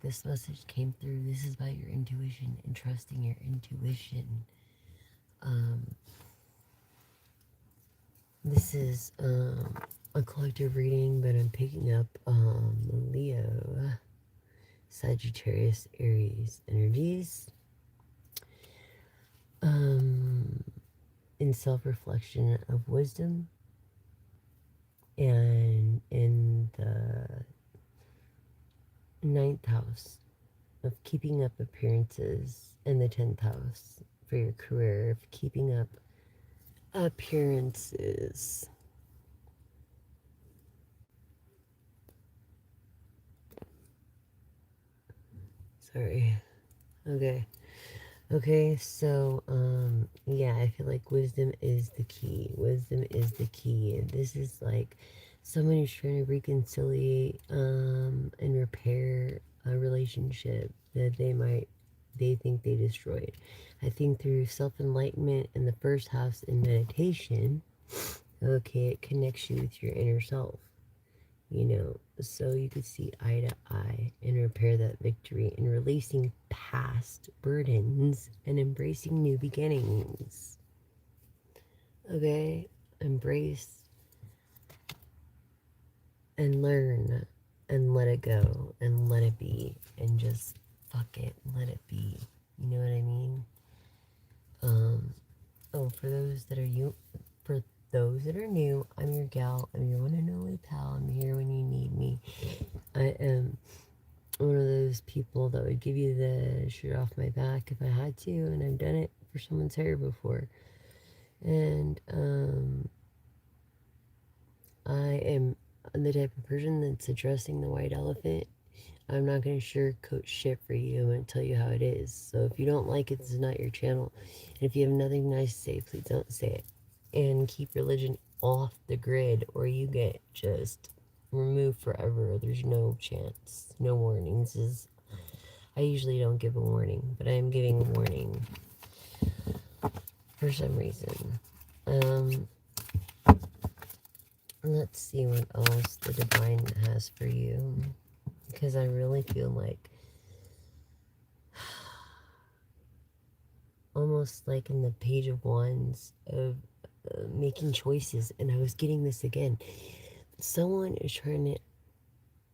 this message came through. This is about your intuition and trusting your intuition. This is a collective reading, but I'm picking up Leo, Sagittarius, Aries energies. In self-reflection of wisdom, and in the 9th house of keeping up appearances, and the 10th house for your career of keeping up appearances. Sorry. Okay, so yeah, I feel like wisdom is the key. Wisdom is the key. This is like someone who's trying to reconciliate and repair a relationship that they think they destroyed. I think through self-enlightenment in the first house in meditation, okay, it connects you with your inner self, so you could see eye to eye and repair that victory and releasing past burdens and embracing new beginnings. Okay, embrace and learn and let it go and let it be and just fuck it, let it be. You know what I mean? For those that are new, I'm your gal. I'm your one and only pal. I'm here when you need me. I am one of those people that would give you the shirt off my back if I had to, and I've done it for someone's hair before. And I am the type of person that's addressing the white elephant. I'm not going to sugarcoat shit for you. I'm going to tell you how it is. So if you don't like it, this is not your channel. And if you have nothing nice to say, please don't say it. And keep religion off the grid, or you get just removed forever. There's no chance. No warnings. I usually don't give a warning, but I am giving a warning for some reason. Let's see what else the divine has for you, because I really feel like almost like in the Page of Wands of making choices. And I was getting this again. Someone is trying to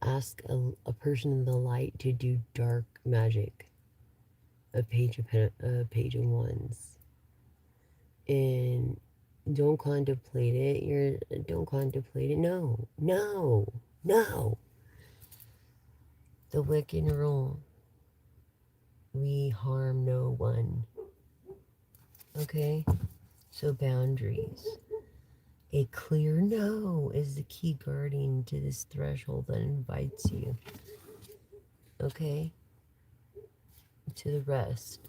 ask a person in the light to do dark magic. A Page of Wands. And don't contemplate it. Don't contemplate it. No. The Wiccan rule. We harm no one. Okay? So boundaries. A clear no is the key guardian to this threshold that invites you. Okay? To the rest.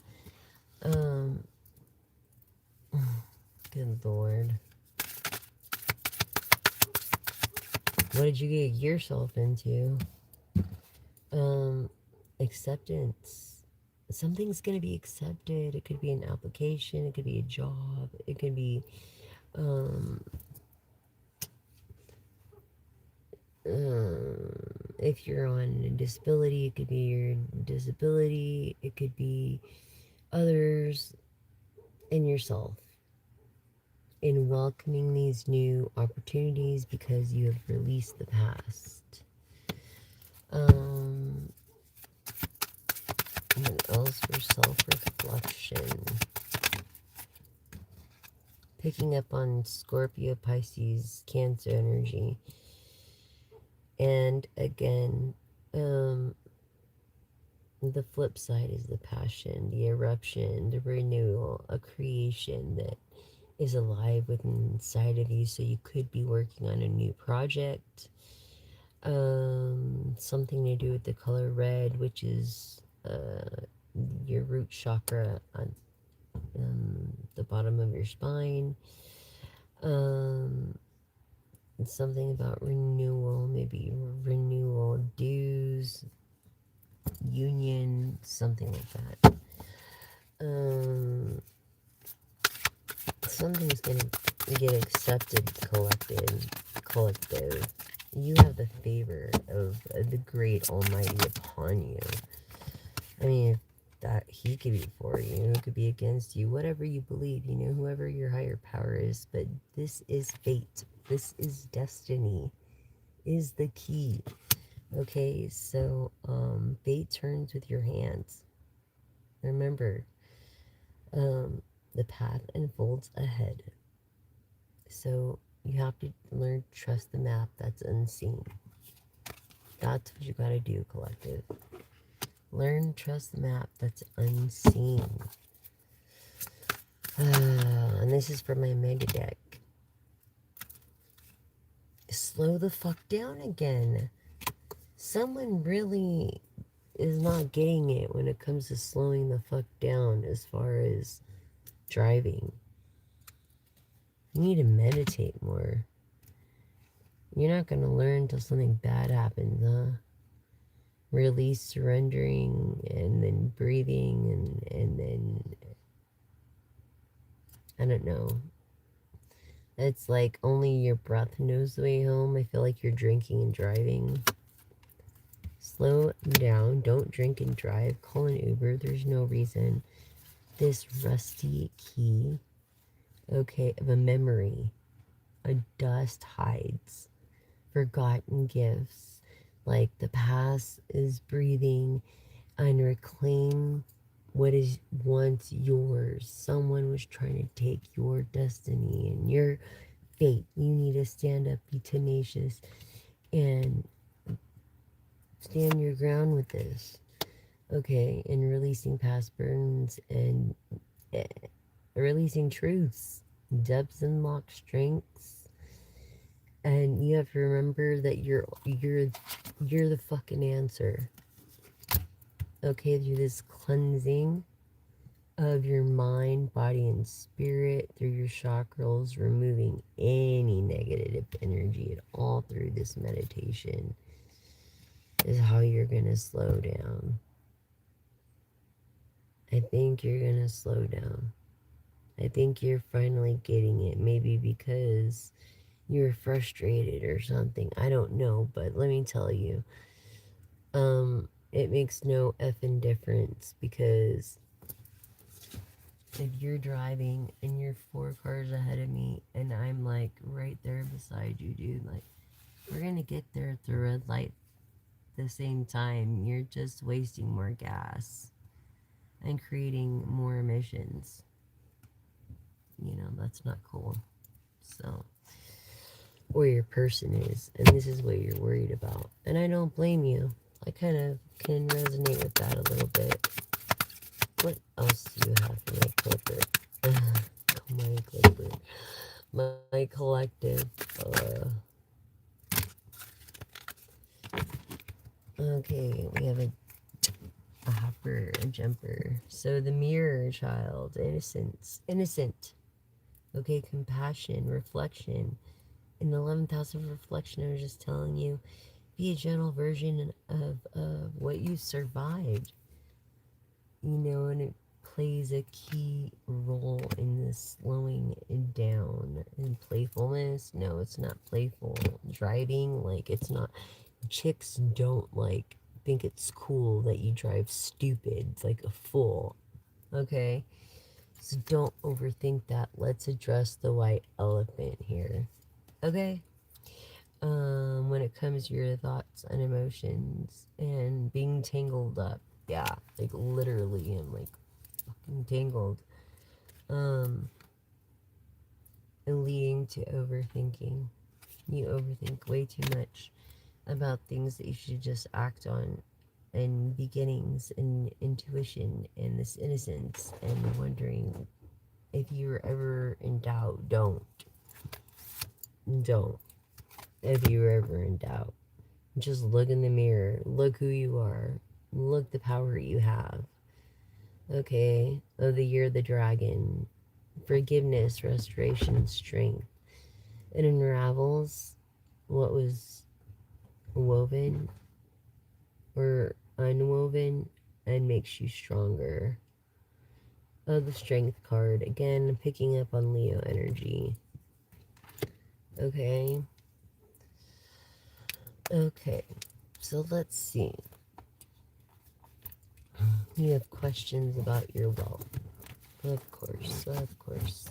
Good Lord. What did you get yourself into? Acceptance. Something's going to be accepted. It could be an application. It could be a job. It could be, if you're on a disability, it could be your disability. It could be others and yourself. In welcoming these new opportunities because you have released the past. What else for self-reflection? Picking up on Scorpio, Pisces, Cancer energy. And again, the flip side is the passion, the eruption, the renewal, a creation that is alive within inside of you. So you could be working on a new project. Something to do with the color red, which is your root chakra on the bottom of your spine. Something about renewal, maybe renewal dues, union, something like that. Something's gonna get accepted, collective. You have the favor of the great almighty upon you. I mean, if that he could be for you, it could be against you, whatever you believe, you know, whoever your higher power is. But this is fate. This is destiny, is the key. Okay, so fate turns with your hands. Remember, the path unfolds ahead. So you have to learn to trust the map that's unseen. That's what you gotta do, collective. Learn to trust the map that's unseen. And this is for my mega deck. Slow the fuck down again. Someone really is not getting it when it comes to slowing the fuck down as far as driving. You need to meditate more. You're not going to learn until something bad happens, huh? Release, surrendering, and then breathing, and then, I don't know. It's like only your breath knows the way home. I feel like you're drinking and driving. Slow down. Don't drink and drive. Call an Uber. There's no reason. This rusty key, okay, of a memory, a dust hides forgotten gifts, like the past is breathing, and reclaim what is once yours. Someone was trying to take your destiny and your fate. You need to stand up, be tenacious, and stand your ground with this. Okay, and releasing past burdens and uh, releasing truths, depths unlock strengths, and you have to remember that you're the fucking answer. Okay, through this cleansing of your mind, body, and spirit, through your chakras, removing any negative energy at all through this meditation is how you're gonna slow down. I think you're gonna slow down. I think you're finally getting it. Maybe because you're frustrated or something. I don't know, but let me tell you, it makes no effing difference, because if you're driving and you're 4 cars ahead of me and I'm like right there beside you, dude, like we're gonna get there at the red light the same time. You're just wasting more gas and creating more emissions. You know, that's not cool. So, or your person is, and this is what you're worried about. And I don't blame you. I kind of can resonate with that a little bit. What else do you have for my clipper? My clipper. My collective. Okay, we have a hopper, a jumper. So the mirror child, innocence, innocent. Okay, compassion, reflection. In the 11th house of reflection, I was just telling you, be a gentle version of what you survived. You know, and it plays a key role in this slowing down and playfulness. No, it's not playful. Driving, like, it's not. Chicks don't, like, think it's cool that you drive stupid, like a fool. Okay? So don't overthink that. Let's address the white elephant here. Okay? When it comes to your thoughts and emotions and being tangled up. Yeah, like literally I'm like fucking tangled. And leading to overthinking. You overthink way too much about things that you should just act on, and beginnings and intuition and this innocence, and wondering if you're ever in doubt. Don't. If you're ever in doubt, just look in the mirror, look who you are, look the power you have. Okay, of the year of the dragon, forgiveness, restoration, strength. It unravels what was woven or unwoven and makes you stronger. Oh, the strength card. Again, picking up on Leo energy. Okay. Okay. So let's see. You have questions about your wealth. Of course, of course.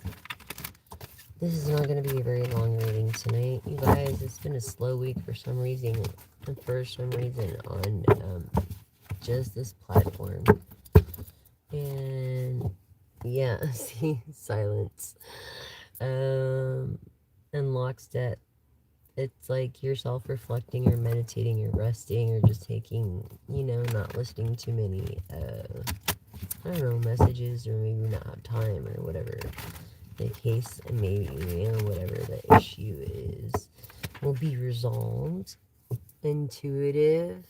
This is not going to be a very long reading tonight, you guys. It's been a slow week for some reason. On just this platform. And yeah, see, silence. And lockstep. It's like you're self-reflecting or meditating or resting or just taking, not listening to many, I don't know, messages, or maybe not have time or whatever the case, and maybe, whatever the issue is will be resolved. Intuitive.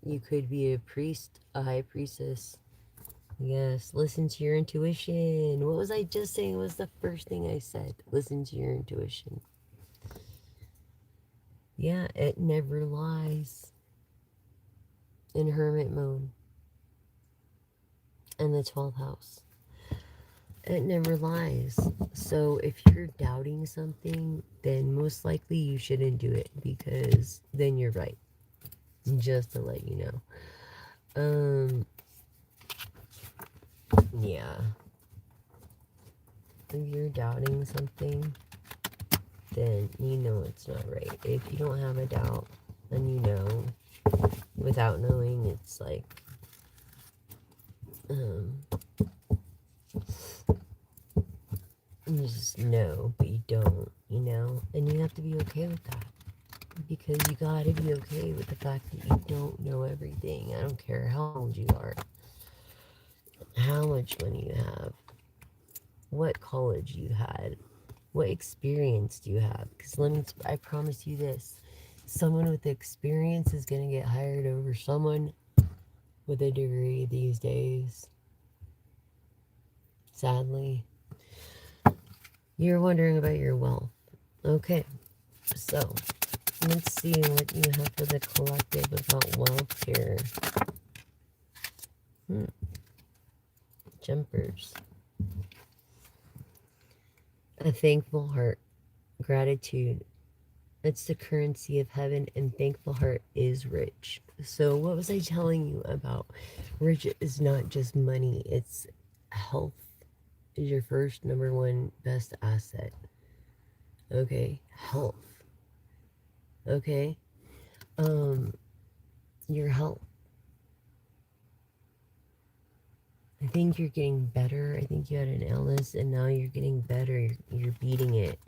You could be a priest, a high priestess. Yes, listen to your intuition. What was I just saying? Was the first thing I said? Listen to your intuition. Yeah, it never lies. In hermit mode. In the 12th house. It never lies. So if you're doubting something, then most likely you shouldn't do it, because then you're right. Just to let you know. Yeah. If you're doubting something, then you know it's not right. If you don't have a doubt, then you know. Without knowing, it's like, you just know, but you don't, and you have to be okay with that, because you gotta be okay with the fact that you don't know everything. I don't care how old you are, how much money you have, what college you had, what experience do you have, because I promise you this, someone with experience is gonna get hired over someone with a degree these days, sadly. You're wondering about your wealth. Okay, so let's see what you have for the collective about wealth here. Jumpers. A thankful heart. Gratitude. It's the currency of heaven, and thankful heart is rich. So what was I telling you about? Rich is not just money. It's health is your first, number one, best asset. Okay? Health. Okay? Your health. I think you're getting better. I think you had an illness and now you're getting better. You're beating it.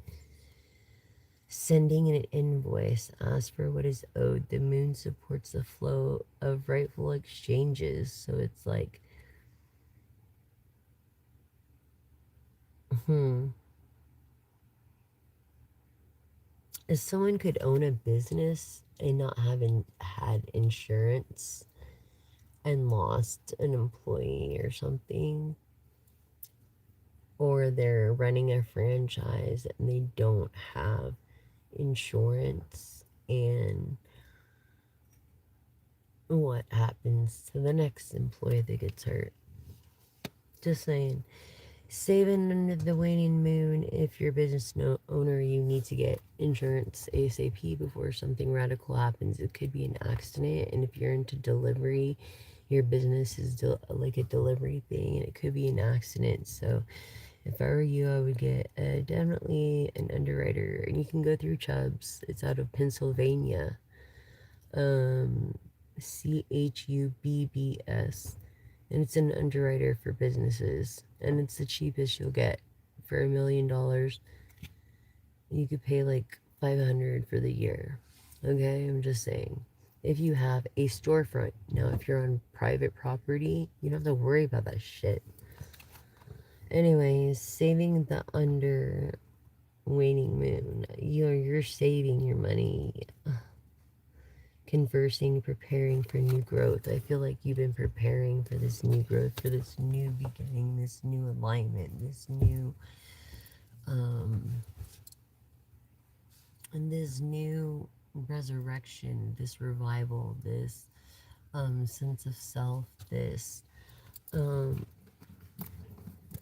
Sending an invoice. Ask for what is owed. The moon supports the flow of rightful exchanges. So it's like, if someone could own a business and not having had insurance and lost an employee or something, or they're running a franchise and they don't have insurance, and what happens to the next employee that gets hurt? Just saying. Saving under the waning moon. If you're a business owner, you need to get insurance ASAP before something radical happens. It could be an accident, and if you're into delivery, your business is like a delivery thing, and it could be an accident. So if I were you, I would get definitely an underwriter, and you can go through Chubbs. It's out of Pennsylvania. CHUBBS, and it's an underwriter for businesses, and it's the cheapest you'll get. For $1 million, you could pay like $500 for the year. Okay, I'm just saying. If you have a storefront, now if you're on private property, you don't have to worry about that shit. Anyways, saving the under waning moon. You're saving your money. Conversing, preparing for new growth. I feel like you've been preparing for this new growth, for this new beginning, this new alignment, this new and this new resurrection, this revival, this sense of self, this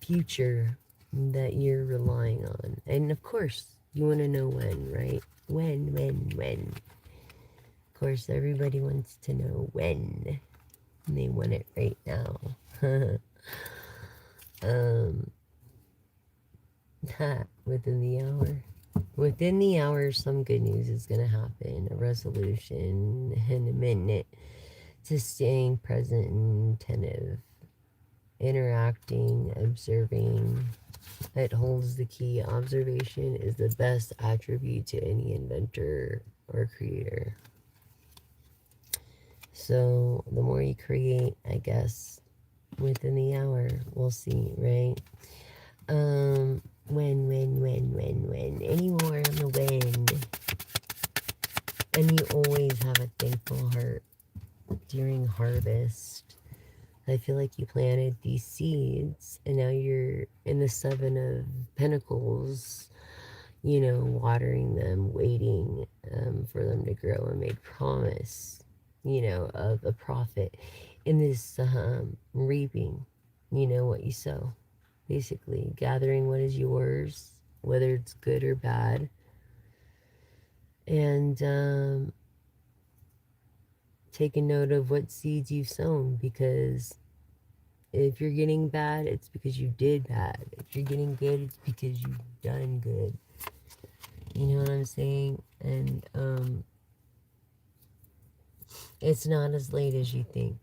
future that you're relying on. And of course, you want to know when, right? When. Of course, everybody wants to know when. And they want it right now. um, within the hour. Within the hour, some good news is going to happen. A resolution, an amendment to staying present and attentive, interacting, observing. It holds the key. Observation is the best attribute to any inventor or creator. So the more you create, I guess, within the hour, we'll see, right? When. Any more on the wind. And you always have a thankful heart during harvest. I feel like you planted these seeds and now you're in the Seven of Pentacles, you know, watering them, waiting for them to grow and make promise, you know, of a profit in this reaping, you know, what you sow. Basically, gathering what is yours, whether it's good or bad. And taking note of what seeds you've sown, because if you're getting bad, it's because you did bad. If you're getting good, it's because you've done good. You know what I'm saying? And it's not as late as you think.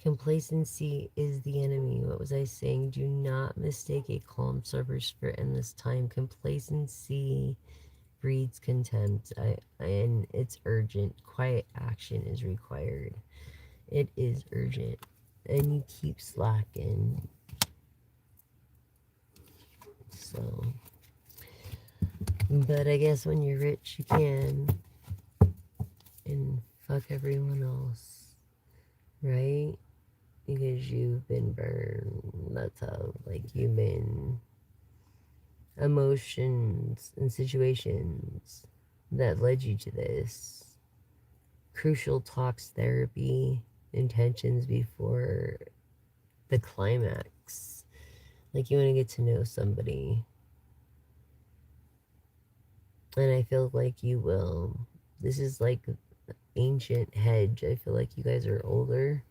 Complacency is the enemy. What was I saying? Do not mistake a calm suffers for endless time. Complacency breeds contempt, and it's urgent. Quiet action is required. It is urgent. And you keep slacking. So, but I guess when you're rich, you can. And fuck everyone else. Right? Because you've been burned. That's how, like, you've been emotions and situations that led you to this. Crucial talks, therapy, intentions before the climax. Like, you want to get to know somebody. And I feel like you will. This is like ancient hedge. I feel like you guys are older.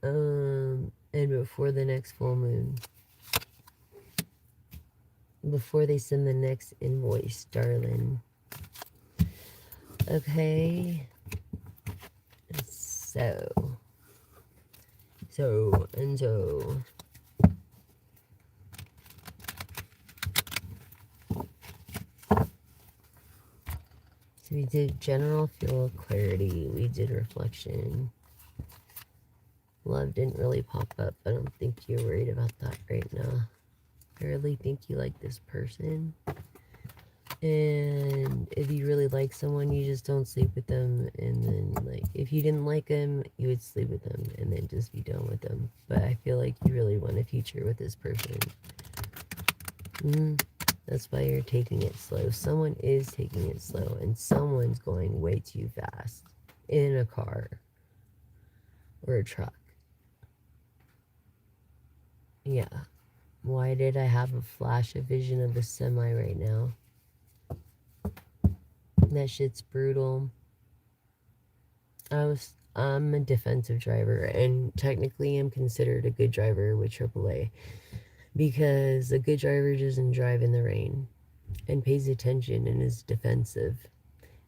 And before the next full moon. Before they send the next invoice, darling. Okay. So. So. So we did general feel clarity. We did reflection. Love didn't really pop up. I don't think you're worried about that right now. I really think you like this person. And if you really like someone, you just don't sleep with them. And then, like, if you didn't like them, you would sleep with them and then just be done with them. But I feel like you really want a future with this person. That's why you're taking it slow. Someone is taking it slow, and someone's going way too fast in a car or a truck. Yeah. Why did I have a flash of vision of the semi right now? That shit's brutal. I'm a defensive driver, and technically I'm considered a good driver with AAA, because a good driver doesn't drive in the rain and pays attention and is defensive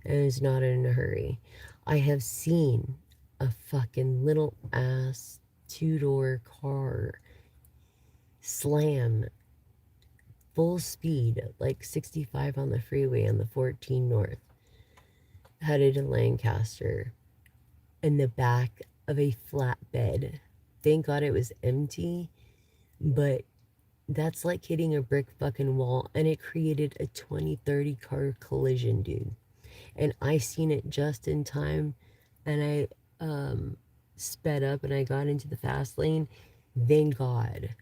and is not in a hurry. I have seen a fucking little ass two-door car slam full speed, like 65 on the freeway on the 14 North, headed to Lancaster, in the back of a flatbed. Thank God it was empty, but that's like hitting a brick fucking wall, and it created a 20-30 car collision, dude. And I seen it just in time, and I sped up and I got into the fast lane. Thank God.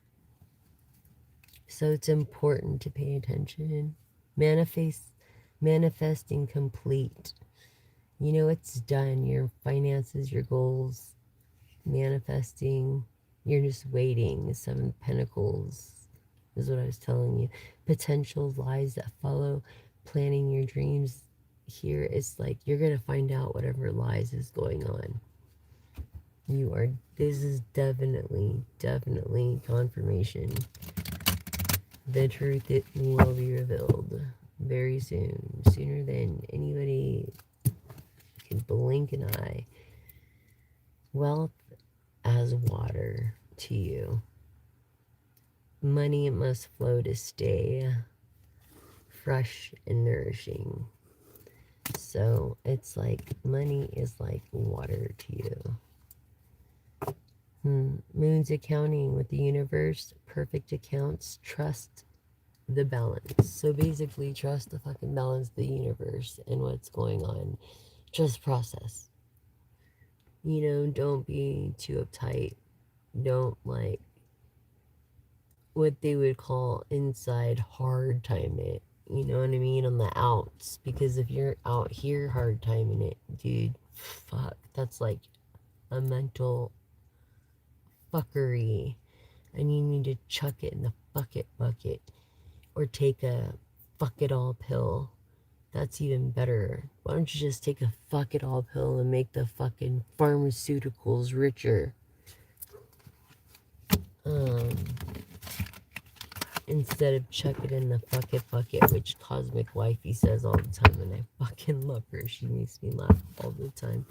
So it's important to pay attention. Manifesting complete. You know, it's done. Your finances, your goals, manifesting. You're just waiting. Seven of Pentacles is what I was telling you. Potential lies that follow. Planning your dreams. Here, it's like you're going to find out whatever lies is going on. You are, this is definitely, definitely confirmation. The truth, it will be revealed very soon, sooner than anybody can blink an eye. Wealth as water to you. Money must flow to stay fresh and nourishing. So it's like money is like water to you. Moon's accounting with the universe, perfect accounts, trust the balance. So basically, trust the fucking balance of the universe and what's going on. Just process. You know, don't be too uptight. Don't like what they would call inside hard time it. You know what I mean? On the outs. Because if you're out here hard timing it, dude, fuck. That's like a mental fuckery. And you need to chuck it in the bucket. Or take a fuck it all pill. That's even better. Why don't you just take a fuck it all pill and make the fucking pharmaceuticals richer? Um, Instead of chuck it in the fuck it bucket, which Cosmic Wifey says all the time, and I fucking love her. She makes me laugh all the time.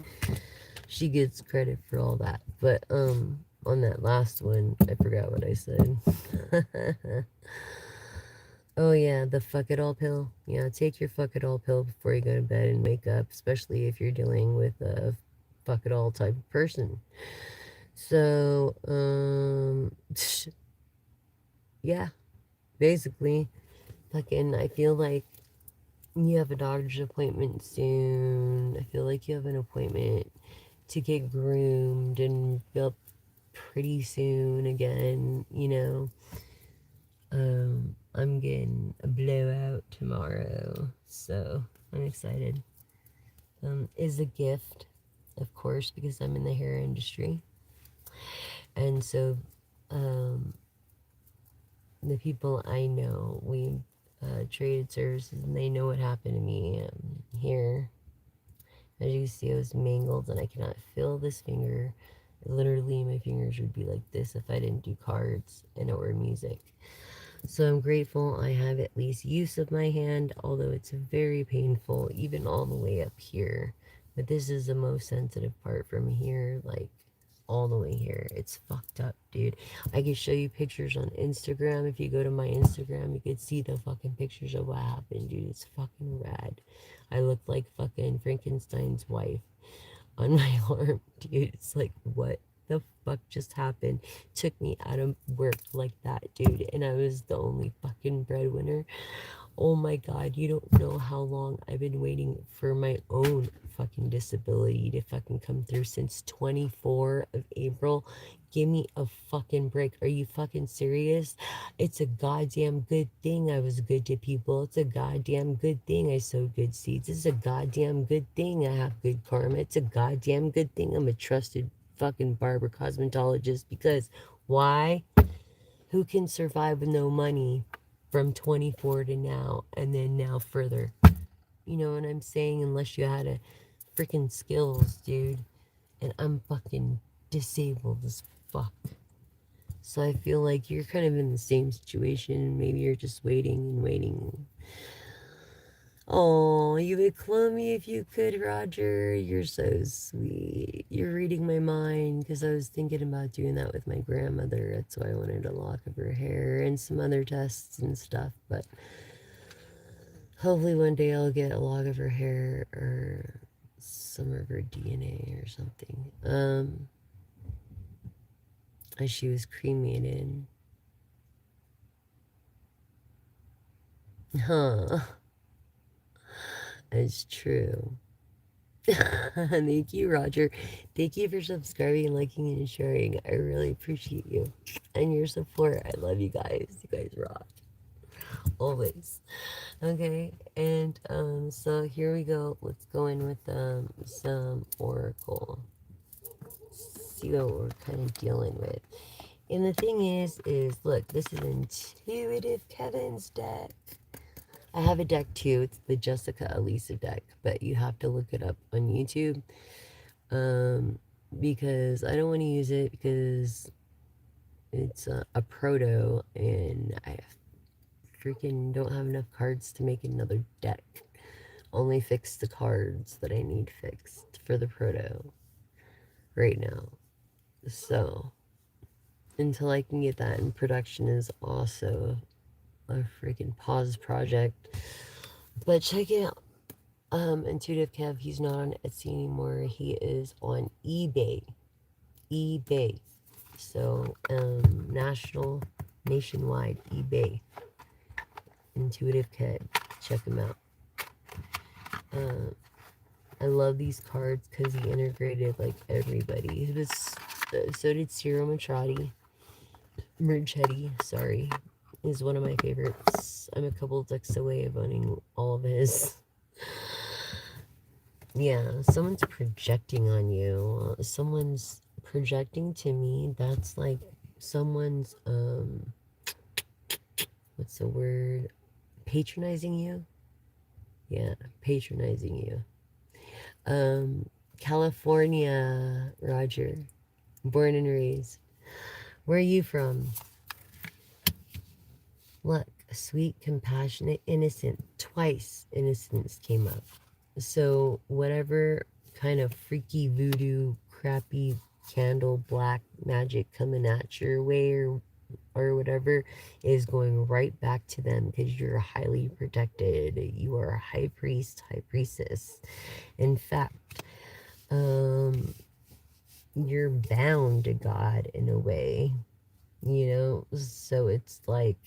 She gets credit for all that. But on that last one, I forgot what I said. Oh yeah, the fuck it all pill. Yeah, take your fuck it all pill before you go to bed and wake up, especially if you're dealing with a fuck it all type of person. So, yeah, basically, fucking, I feel like you have a doctor's appointment soon. I feel like you have an appointment to get groomed and built pretty soon again, you know. I'm getting a blowout tomorrow, so I'm excited. Is a gift, of course, because I'm in the hair industry. And so, the people I know, we traded services, and they know what happened to me here. As you see, I was mangled, and I cannot feel this finger. Literally, my fingers would be like this if I didn't do cards and or music. So I'm grateful I have at least use of my hand, although it's very painful, even all the way up here. But this is the most sensitive part from here, like all the way here. It's fucked up, dude. I can show you pictures on Instagram. If you go to my Instagram, you could see the fucking pictures of what happened, dude. It's fucking rad. I look like fucking Frankenstein's wife on my arm, dude. It's like, what the fuck just happened? Took me out of work like that, dude. And I was the only fucking breadwinner. Oh my god, you don't know how long I've been waiting for my own fucking disability to fucking come through since 24 of April. Give me a fucking break. Are you fucking serious? It's a goddamn good thing I was good to people. It's a goddamn good thing I sowed good seeds. It's a goddamn good thing I have good karma. It's a goddamn good thing I'm a trusted fucking barber cosmetologist, because why? Who can survive with no money from 24 to now and then now further? You know what I'm saying? Unless you had a freaking skills, dude. And I'm fucking disabled as fuck. So I feel like you're kind of in the same situation. Maybe you're just waiting and waiting. Oh, you would clone me if you could, Roger. You're so sweet. You're reading my mind, because I was thinking about doing that with my grandmother. That's why I wanted a lock of her hair and some other tests and stuff. But hopefully one day I'll get a lock of her hair or some of her DNA or something. As she was cremated. Huh. It's true. Thank you, Roger. Thank you for subscribing, liking, and sharing. I really appreciate you and your support. I love you guys. You guys rock. Always. Okay, and so here we go. Let's go in with some Oracle. See what we're kind of dealing with. And the thing is look, this is Intuitive Kevin's deck. I have a deck too. It's the Jessica Elisa deck, but you have to look it up on YouTube. because I don't want to use it because it's a proto and I freaking don't have enough cards to make another deck. Only fix the cards that I need fixed for the proto right now. So until I can get that in production is also a freaking pause project. But check it out. Intuitive Kev, he's not on Etsy anymore. He is on eBay. eBay. So, nationwide, eBay. Intuitive Kev. Check him out. I love these cards because he integrated like everybody. It was, so did Ciro Marchetti, sorry, is one of my favorites. I'm a couple decks away of owning all of his. Yeah, someone's projecting on you. Someone's projecting to me. That's like someone's, what's the word? Patronizing you? Yeah, patronizing you. California, Roger. Born and raised. Where are you from? Look, sweet, compassionate, innocent. Twice innocence came up. So whatever kind of freaky voodoo, crappy candle, black magic coming at your way or whatever is going right back to them because you're highly protected. You are a high priest, high priestess. In fact, you're bound to God in a way, you know? So it's like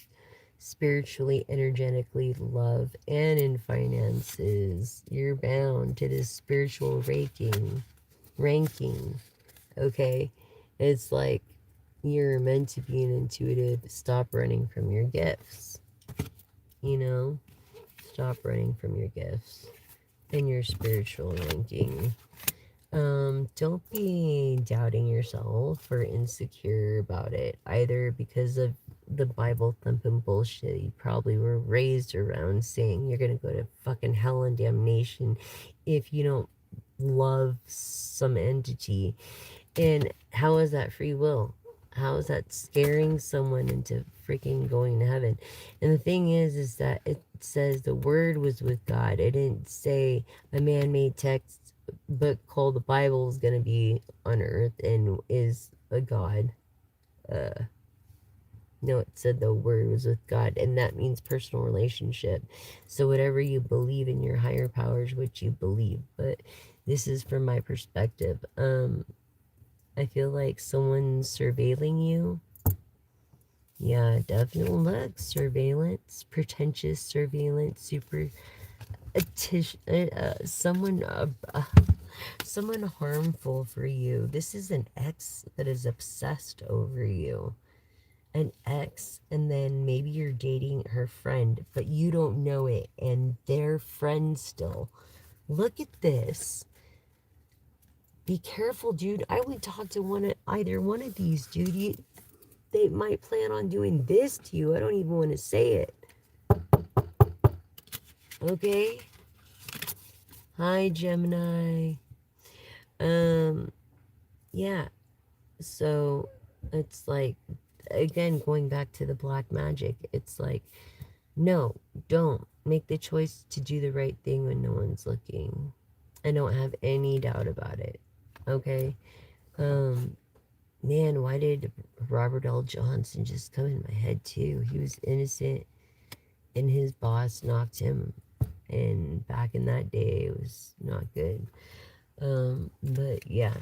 spiritually, energetically, love, and in finances, you're bound to this spiritual ranking, okay? It's like you're meant to be an intuitive. Stop running from your gifts, you know? Stop running from your gifts and your spiritual ranking. Don't be doubting yourself or insecure about it, either because of the Bible thumping bullshit you probably were raised around saying you're gonna go to fucking hell and damnation if you don't love some entity. And how is that free will? How is that scaring someone into freaking going to heaven? And the thing is that it says the word was with God. It didn't say a man-made text book called the Bible is going to be on earth and is a God. No, it said the word was with God, and that means personal relationship. So whatever you believe in your higher powers, what you believe. But this is from my perspective. I feel like someone's surveilling you. Yeah, definitely. Look, surveillance, pretentious surveillance, super, someone harmful for you. This is an ex that is obsessed over you. An ex, and then maybe you're dating her friend, but you don't know it, and they're friends still. Look at this. Be careful, dude. I would talk to either one of these, dude. They might plan on doing this to you. I don't even want to say it. Okay? Hi, Gemini. Yeah. So, it's like, again, going back to the black magic, it's like, no, don't. Make the choice to do the right thing when no one's looking. I don't have any doubt about it. Okay? Man, why did Robert L. Johnson just come in my head too? He was innocent and his boss knocked him. And back in that day, it was not good. But yeah,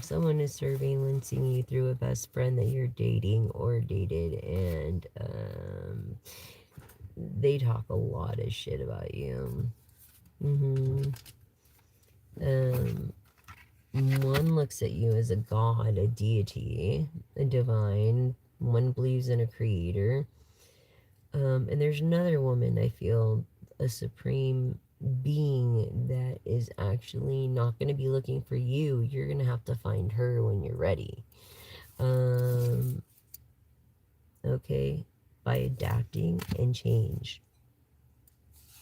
someone is surveillancing you through a best friend that you're dating or dated, and they talk a lot of shit about you. One looks at you as a god, a deity, a divine. One believes in a creator. And there's another woman, I feel, a supreme being that is actually not going to be looking for you. You're going to have to find her when you're ready. Okay? By adapting and change.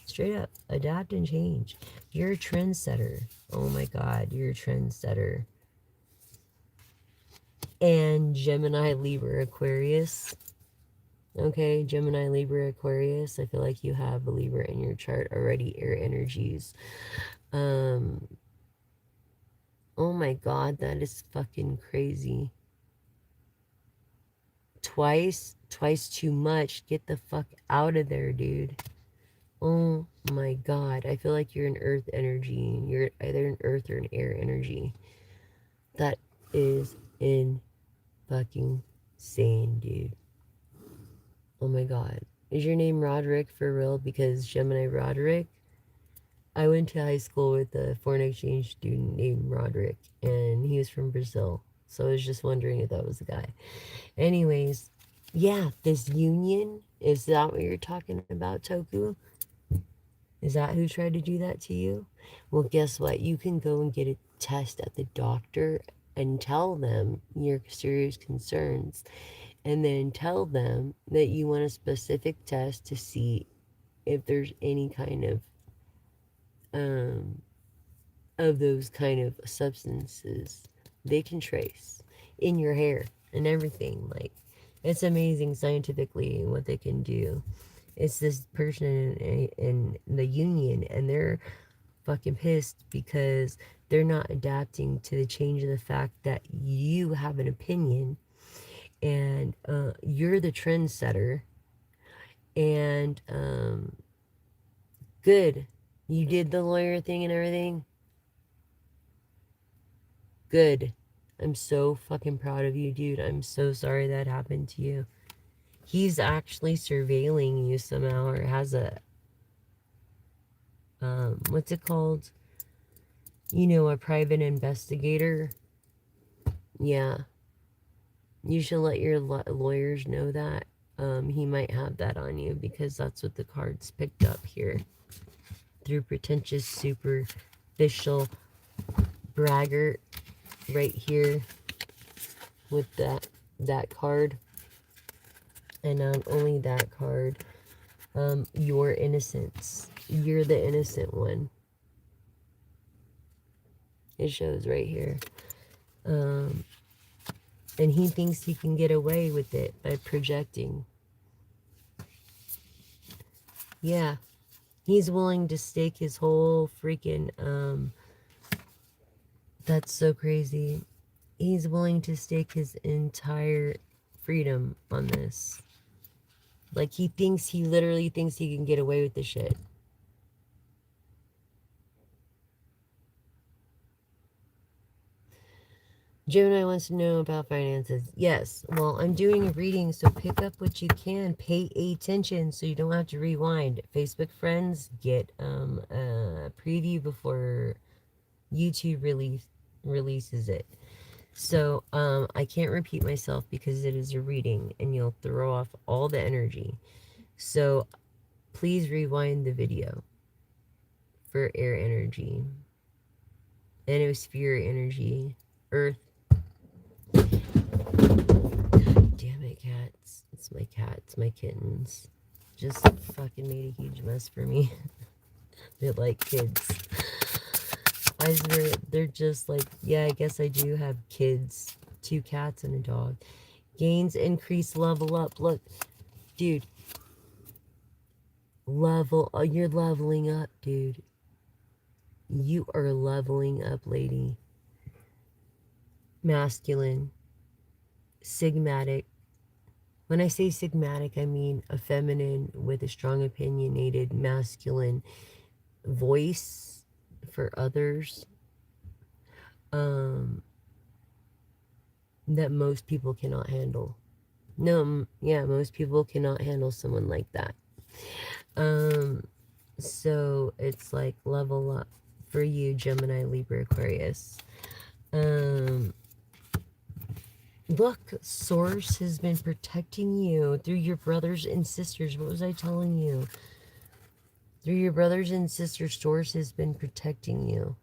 Straight up, adapt and change. You're a trendsetter. Oh my God, you're a trendsetter. and Gemini, Libra, Aquarius. Okay, Gemini, Libra, Aquarius. I feel like you have a Libra in your chart already, air energies. Oh my God, that is fucking crazy. Twice too much. Get the fuck out of there, dude. Oh my God. I feel like you're an earth energy. You're either an earth or an air energy. That is in fucking insane, dude. Oh my God. Is your name Roderick for real? Because Gemini Roderick, I went to high school with a foreign exchange student named Roderick, and he was from Brazil. So I was just wondering if that was the guy. Anyways, yeah, this union, is that what you're talking about, Toku? Is that who tried to do that to you? Well, guess what? You can go and get a test at the doctor and tell them your serious concerns, and then tell them that you want a specific test to see if there's any kind of those kind of substances they can trace in your hair and everything. Like, it's amazing scientifically what they can do. It's this person in the union, and they're fucking pissed because they're not adapting to the change of the fact that you have an opinion, and you're the trendsetter, and good, you did the lawyer thing and everything. Good. I'm so fucking proud of you, dude. I'm so sorry that happened to you. He's actually surveilling you somehow, or has a what's it called? You know, a private investigator. Yeah. You should let your lawyers know that. He might have that on you, because that's what the cards picked up here. Through pretentious, superficial braggart right here with that card. And not only that card, your innocence. You're the innocent one. It shows right here. And he thinks he can get away with it by projecting. Yeah. He's willing to stake his whole freaking, that's so crazy. He's willing to stake his entire freedom on this. Like, he literally thinks he can get away with this shit. Gemini wants to know about finances. Yes. Well, I'm doing a reading, so pick up what you can. Pay attention so you don't have to rewind. Facebook friends, get a preview before YouTube releases it. So I can't repeat myself because it is a reading and you'll throw off all the energy. So please rewind the video for air energy, Ionosphere energy, earth. Damn it, cats. It's my cats, my kittens. Just fucking made a huge mess for me. They're like kids. I swear, they're just like, yeah, I guess I do have kids. 2 cats and a dog. Gains, increase, level up. Look, dude. You're leveling up, dude. You are leveling up, lady. Masculine. Sigmatic. When I say sigmatic, I mean a feminine with a strong opinionated masculine voice for others. That most people cannot handle. No, yeah, most people cannot handle someone like that. So it's like level up for you, Gemini, Libra, Aquarius. Look, Source has been protecting you through your brothers and sisters. What was I telling you? Through your brothers and sisters, Source has been protecting you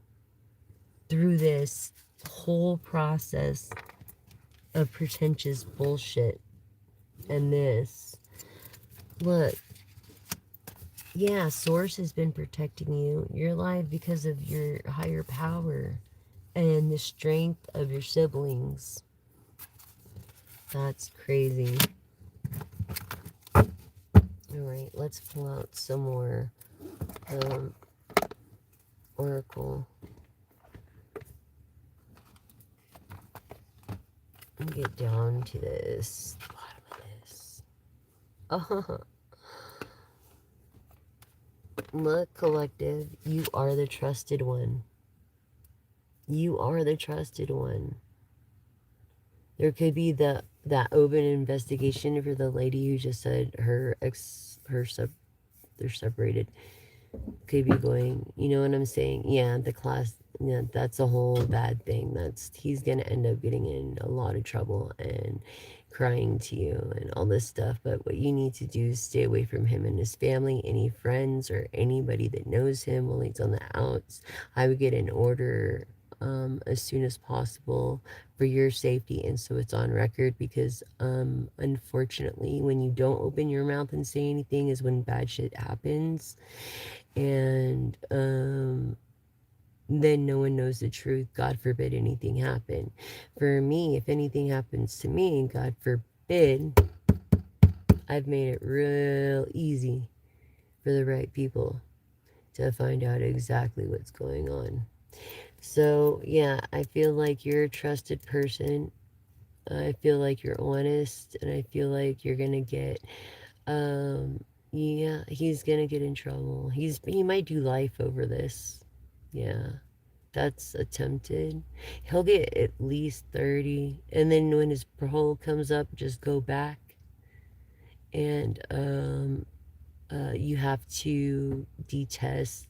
through this whole process of pretentious bullshit. And this, look, yeah, Source has been protecting you. You're alive because of your higher power and the strength of your siblings. That's crazy. Alright, let's pull out some more Oracle. And get down to this, the bottom of this. Oh, look, collective, you are the trusted one. You are the trusted one. There could be that open investigation for the lady who just said they're separated. Could be going, you know what I'm saying? Yeah, the class, yeah, that's a whole bad thing. He's gonna end up getting in a lot of trouble and crying to you and all this stuff. But what you need to do is stay away from him and his family, any friends or anybody that knows him while he's on the outs. I would get an order as soon as possible for your safety, and so it's on record, because unfortunately when you don't open your mouth and say anything is when bad shit happens. And then no one knows the truth. God forbid anything happen. For me, if anything happens to me, God forbid, I've made it real easy for the right people to find out exactly what's going on. So yeah, I feel like you're a trusted person. I feel like you're honest, and I feel like you're gonna get yeah, he's gonna get in trouble. He might do life over this. Yeah, that's attempted. He'll get at least 30, and then when his parole comes up, just go back. And you have to detest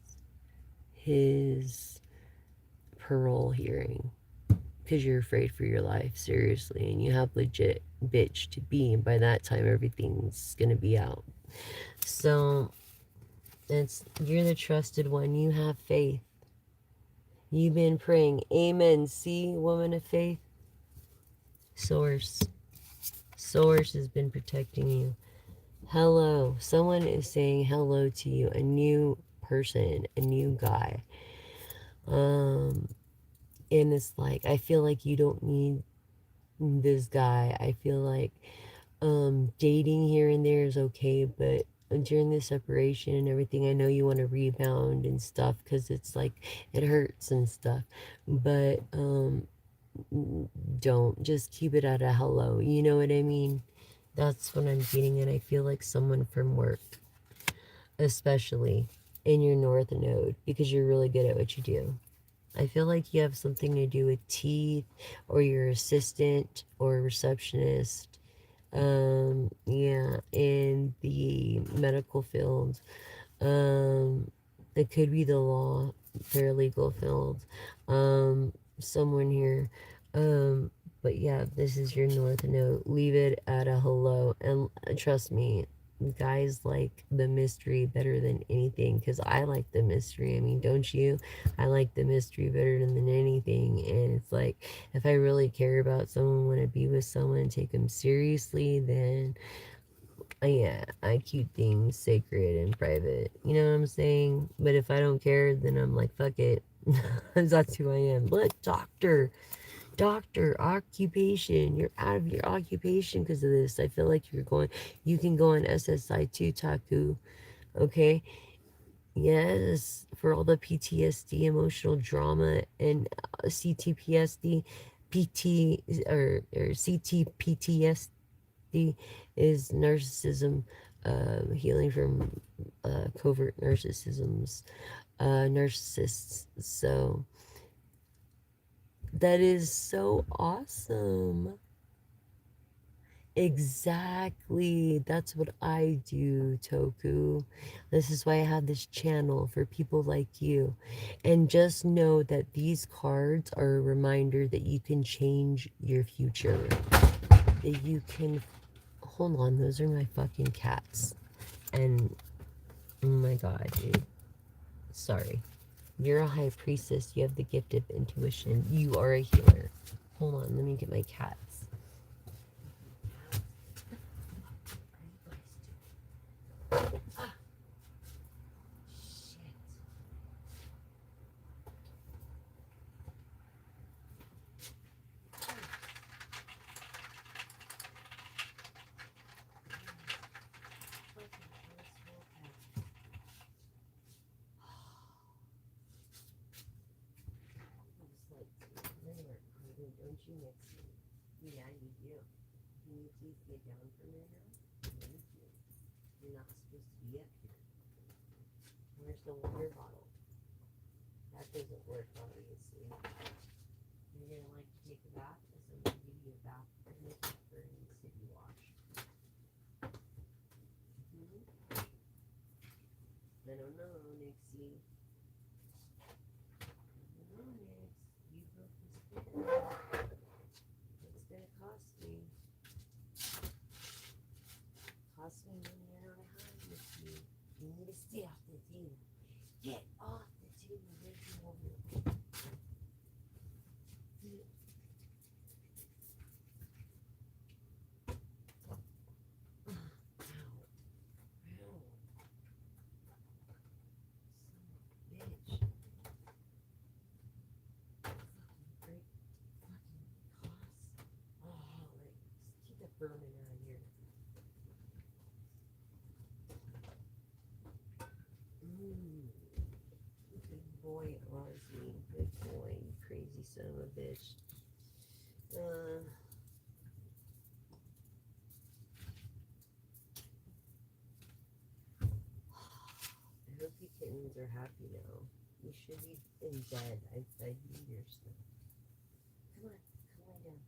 his parole hearing because you're afraid for your life, seriously, and you have legit bitch to be, and by that time everything's gonna be out. So you're the trusted one. You have faith. You've been praying. Amen. See, woman of faith? Source. Source has been protecting you. Hello. Someone is saying hello to you. A new person. A new guy. And it's like, I feel like you don't need this guy. I feel like dating here and there is okay, but during the separation and everything, I know you want to rebound and stuff because it's like it hurts and stuff, but don't just keep it at a hello, you know what I mean? That's what I'm getting. And I feel like someone from work, especially in your north node, because you're really good at what you do. I feel like you have something to do with teeth, or your assistant or receptionist. Yeah, in the medical field. It could be the law, paralegal field. Someone here. But yeah, this is your north node. Leave it at a hello, and trust me, guys like the mystery better than anything, because I like the mystery. I mean, don't you? I like the mystery better than anything. And it's like, if I really care about someone, want to be with someone, take them seriously, then yeah, I keep things sacred and private. You know what I'm saying? But if I don't care, then I'm like, fuck it. That's who I am. But doctor, occupation. You're out of your occupation because of this. I feel like you can go on SSI too, Taku. Okay? Yes, for all the PTSD, emotional drama, and CTPSD, or CTPTSD is narcissism, healing from covert narcissists. So that is so awesome. Exactly. That's what I do, Toku. This is why I have this channel for people like you. And just know that these cards are a reminder that you can change your future. That you can... Hold on, those are my fucking cats. And, oh my god, dude. Sorry. You're a high priestess. You have the gift of intuition. You are a healer. Hold on, let me get my cats. don't you, Nixie? Yeah, you do. Can you please get down from there now? Thank you. You're not supposed to be up here. Where's the water bottle? That doesn't work, obviously. You're gonna like to take a bath? Because I'm gonna give you a bath and a for a city wash. I don't know, Nixie. I don't know, Nix. You broke the spin. It's gonna cost me. Cost me money I don't have, Nixie. You need to stay off the table. Get off the table. Where's your over? Vermin around here. Good boy, Ozzy. Good boy, you crazy son of a bitch. I hope you kittens are happy now. You should be in bed. I fed you your stuff. Come on, come on down.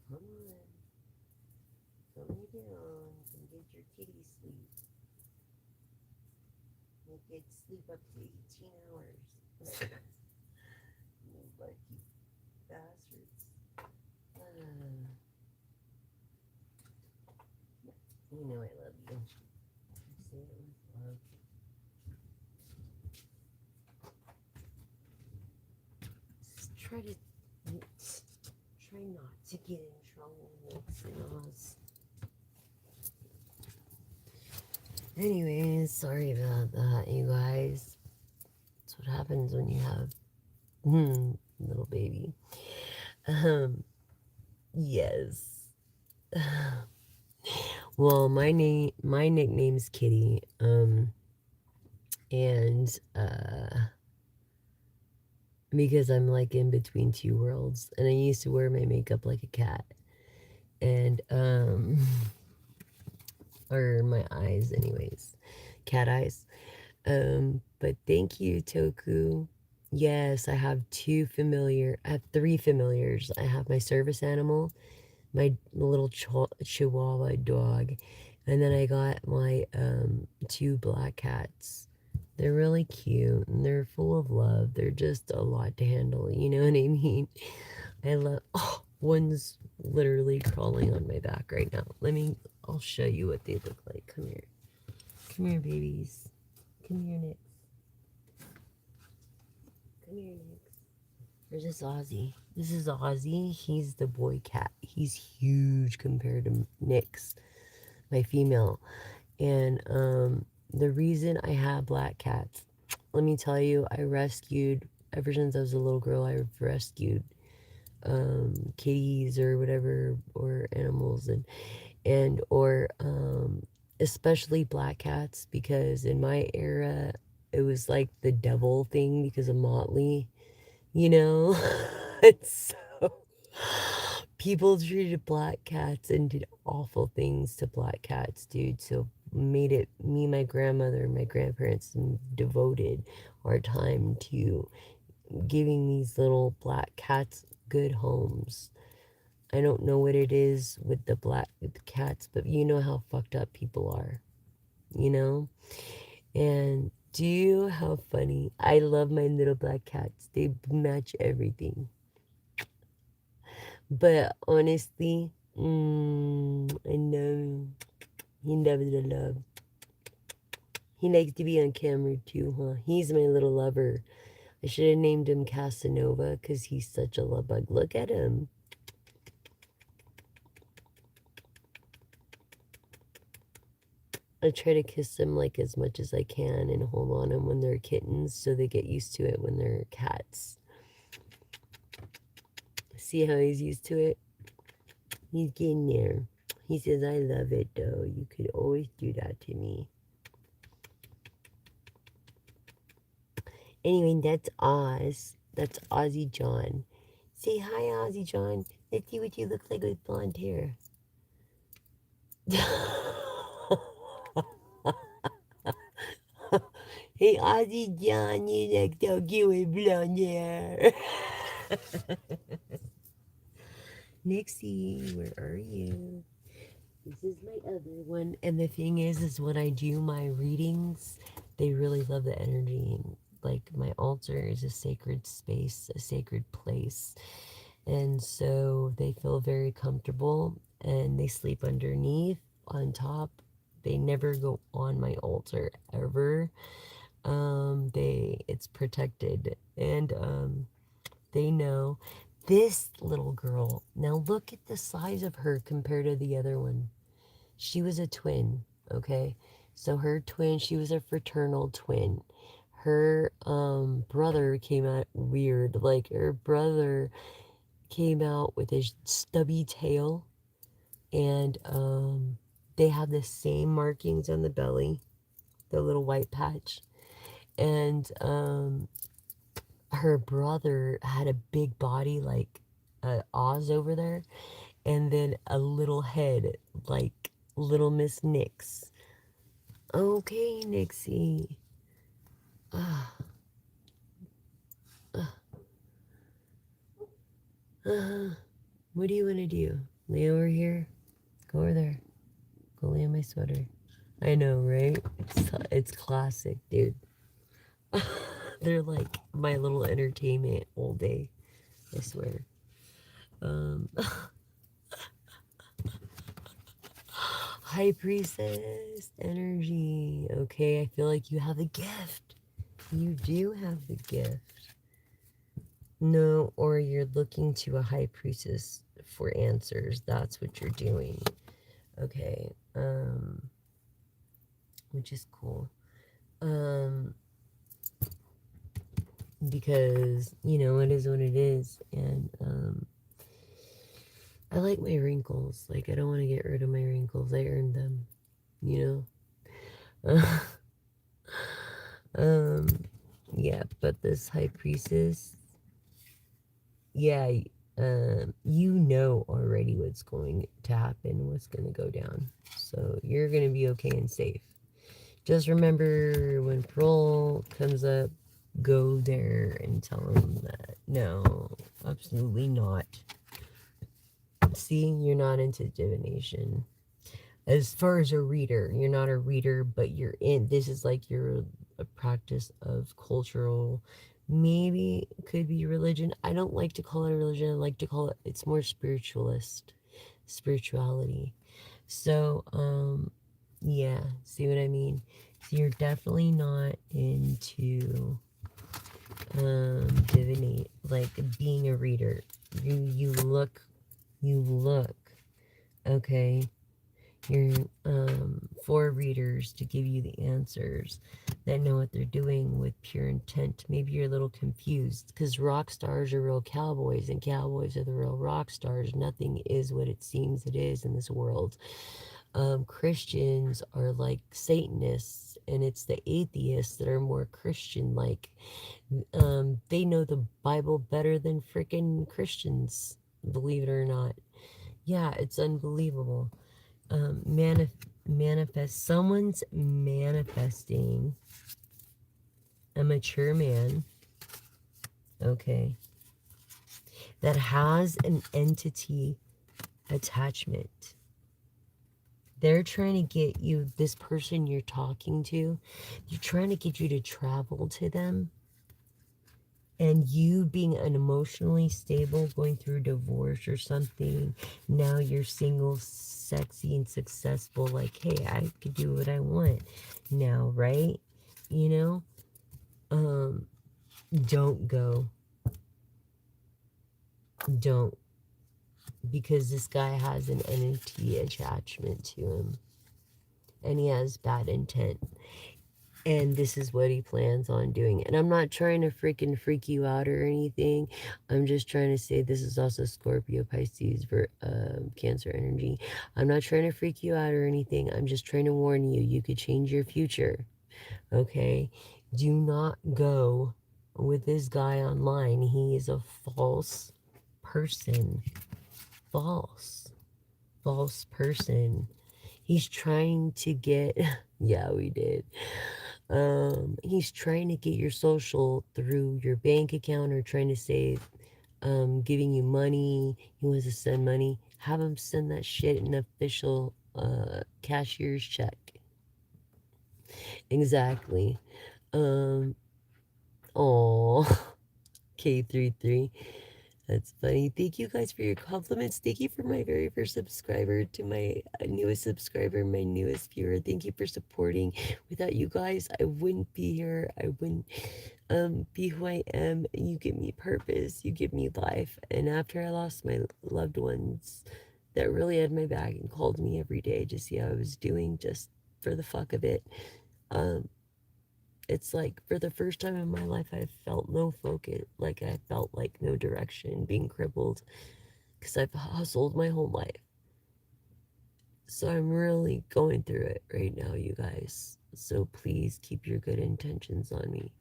Come on. Come lay down and get your kitty sleep. You get sleep up to 18 hours. You lucky bastards. You know I love you. I say it with love. Try not to get in trouble with Oz. Anyways, sorry about that, you guys. That's what happens when you have little baby. Yes. Well, my nickname's Kitty. And because I'm like in between two worlds, and I used to wear my makeup like a cat, and or my eyes, anyways, cat eyes. But thank you, Toku. Yes, I have I have three familiars. I have my service animal, my little chihuahua dog, and then I got my two black cats. They're really cute and they're full of love. They're just a lot to handle, you know what I mean? One's literally crawling on my back right now. I'll show you what they look like. Come here. Come here, babies. Come here, Nix. Come here, Nix. There's this Ozzy. This is Ozzy. He's the boy cat. He's huge compared to Nix, my female. And the reason I have black cats, let me tell you, ever since I was a little girl, I've rescued kitties or whatever, or animals, or especially black cats, because in my era, it was like the devil thing because of Motley, you know? It's so people treated black cats and did awful things to black cats, dude. So made it me, my grandmother, and my grandparents devoted our time to giving these little black cats good homes. I don't know what it is with the cats, but you know how fucked up people are, you know? And how funny. I love my little black cats. They match everything. But honestly, I know he loves the love. He likes to be on camera too, huh? He's my little lover. I should have named him Casanova because he's such a love bug. Look at him. I try to kiss them like as much as I can and hold on them when they're kittens so they get used to it when they're cats. See how he's used to it? He's getting there. He says, I love it though. You could always do that to me. Anyway, that's Oz. That's Ozzy John. Say hi, Ozzy John. Let's see what you look like with blonde hair. Hey, Ozzy John, you look so cute with blonde hair. Nixie, where are you? This is my other one. And the thing is when I do my readings, they really love the energy. Like, my altar is a sacred space, a sacred place. And so they feel very comfortable and they sleep underneath, on top. They never go on my altar ever. It's protected. And they know this little girl. Now look at the size of her compared to the other one. She was a twin, okay? So her twin, she was a fraternal twin. Her brother came out weird. Like, her brother came out with his stubby tail, and they have the same markings on the belly, the little white patch. And her brother had a big body like Oz over there, and then a little head like Little Miss Nix. Okay, Nixie. Ah, ah, what do you want to do? Lay over here? Go over there. Go lay on my sweater. I know, right? It's classic, dude. They're like my little entertainment all day. I swear. Um, High Priestess energy. Okay, I feel like you have a gift. You do have the gift. No, or you're looking to a High Priestess for answers. That's what you're doing. Okay. Which is cool. Because, it is what it is. And I like my wrinkles. Like, I don't want to get rid of my wrinkles. I earned them, you know? um, yeah, but this High Priestess, yeah, you know already what's going to happen, what's going to go down. So you're going to be okay and safe. Just remember, when parole comes up, go there and tell them that no, absolutely not. See, you're not into divination. As far as a reader, you're not a reader, but this is like a practice of cultural, maybe could be religion. I don't like to call it a religion. I like to call it's more spirituality. So, yeah, see what I mean? So you're definitely not into divinate, like being a reader. You look, okay? You're for readers to give you the answers that know what they're doing with pure intent. Maybe you're a little confused because rock stars are real cowboys and cowboys are the real rock stars. Nothing is what it seems it is in this world. Christians are like Satanists, and it's the atheists that are more Christian like. They know the Bible better than freaking Christians, believe it or not. Yeah, it's unbelievable. um, manif- Someone's manifesting a mature man, okay, that has an entity attachment. They're trying to get you, this person you're talking to, they're trying to get you to travel to them. And you being an emotionally stable, going through divorce or something, now you're single, sexy, and successful. Like, hey, I could do what I want now, right? You know? Don't go. Don't. Because this guy has an entity attachment to him. And he has bad intent. And this is what he plans on doing. And I'm not trying to freaking freak you out or anything. I'm just trying to say this is also Scorpio, Pisces, Cancer energy. I'm not trying to freak you out or anything. I'm just trying to warn you. You could change your future. Okay? Do not go with this guy online. He is a false person. False. False person. He's trying to get, yeah, we did. He's trying to get your social through your bank account or trying to save, giving you money. He wants to send money. Have him send that shit in official, cashier's check. Exactly. Um, oh, K33. That's funny. Thank you guys for your compliments. Thank you for my very first subscriber, to my newest subscriber, my newest viewer. Thank you for supporting. Without you guys, I wouldn't be here. I wouldn't be who I am. You give me purpose. You give me life. And after I lost my loved ones that really had my back and called me every day to see how I was doing just for the fuck of it, um, it's like for the first time in my life, I felt no focus. Like I felt like no direction, being crippled because I've hustled my whole life. So I'm really going through it right now, you guys. So please keep your good intentions on me.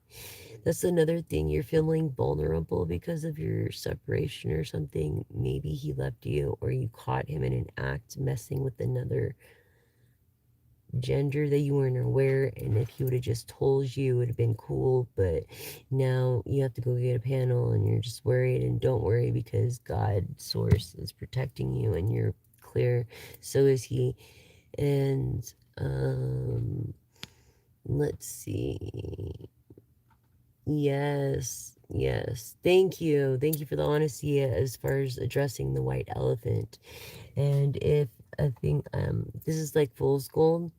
That's another thing. You're feeling vulnerable because of your separation or something. Maybe he left you or you caught him in an act messing with another gender that you weren't aware, and if he would have just told you, it would have been cool. But now you have to go get a panel and you're just worried. And don't worry, because God source is protecting you and you're clear. So is he. And let's see. Yes, thank you for the honesty as far as addressing the white elephant. And if I think this is like fool's gold,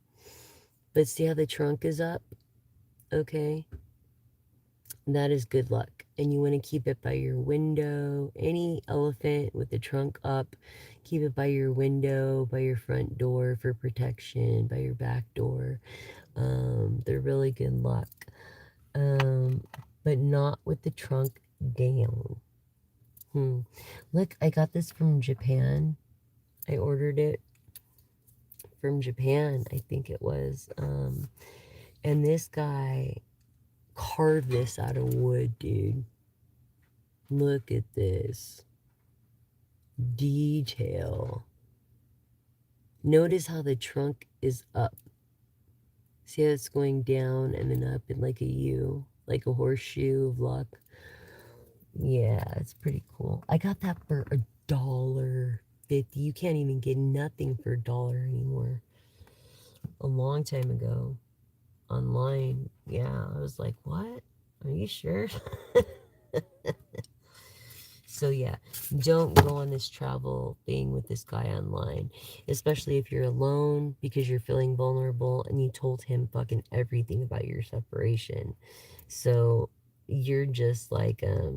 but see how the trunk is up? Okay. That is good luck. And you want to keep it by your window. Any elephant with the trunk up, keep it by your window, by your front door for protection, by your back door. They're really good luck. But not with the trunk down. Look, I got this from Japan. I ordered it from Japan, I think it was. And this guy carved this out of wood, dude. Look at this detail. Notice how the trunk is up. See how it's going down and then up in like a U, like a horseshoe of luck. Yeah, it's pretty cool. I got that for $1.50. You can't even get nothing for $1 anymore. A long time ago, online. Yeah, I was like, what? Are you sure? So yeah, don't go on this travel thing with this guy online, especially if you're alone because you're feeling vulnerable and you told him fucking everything about your separation. So you're just like a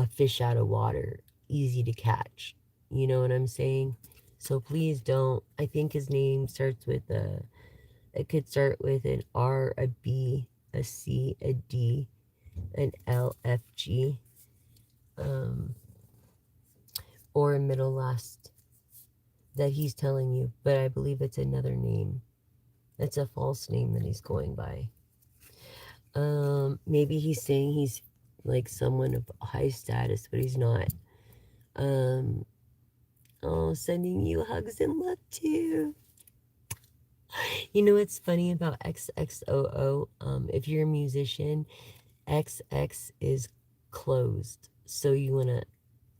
fish out of water, easy to catch. You know what I'm saying? So please don't. I think his name starts with a, it could start with an R, a B, a C, a D, an L, F, G, or a middle last that he's telling you, but I believe it's another name. It's a false name that he's going by. Maybe he's saying he's like someone of high status, but he's not. Oh, sending you hugs and love too. You know what's funny about XXOO? If you're a musician, XX is closed. So you want to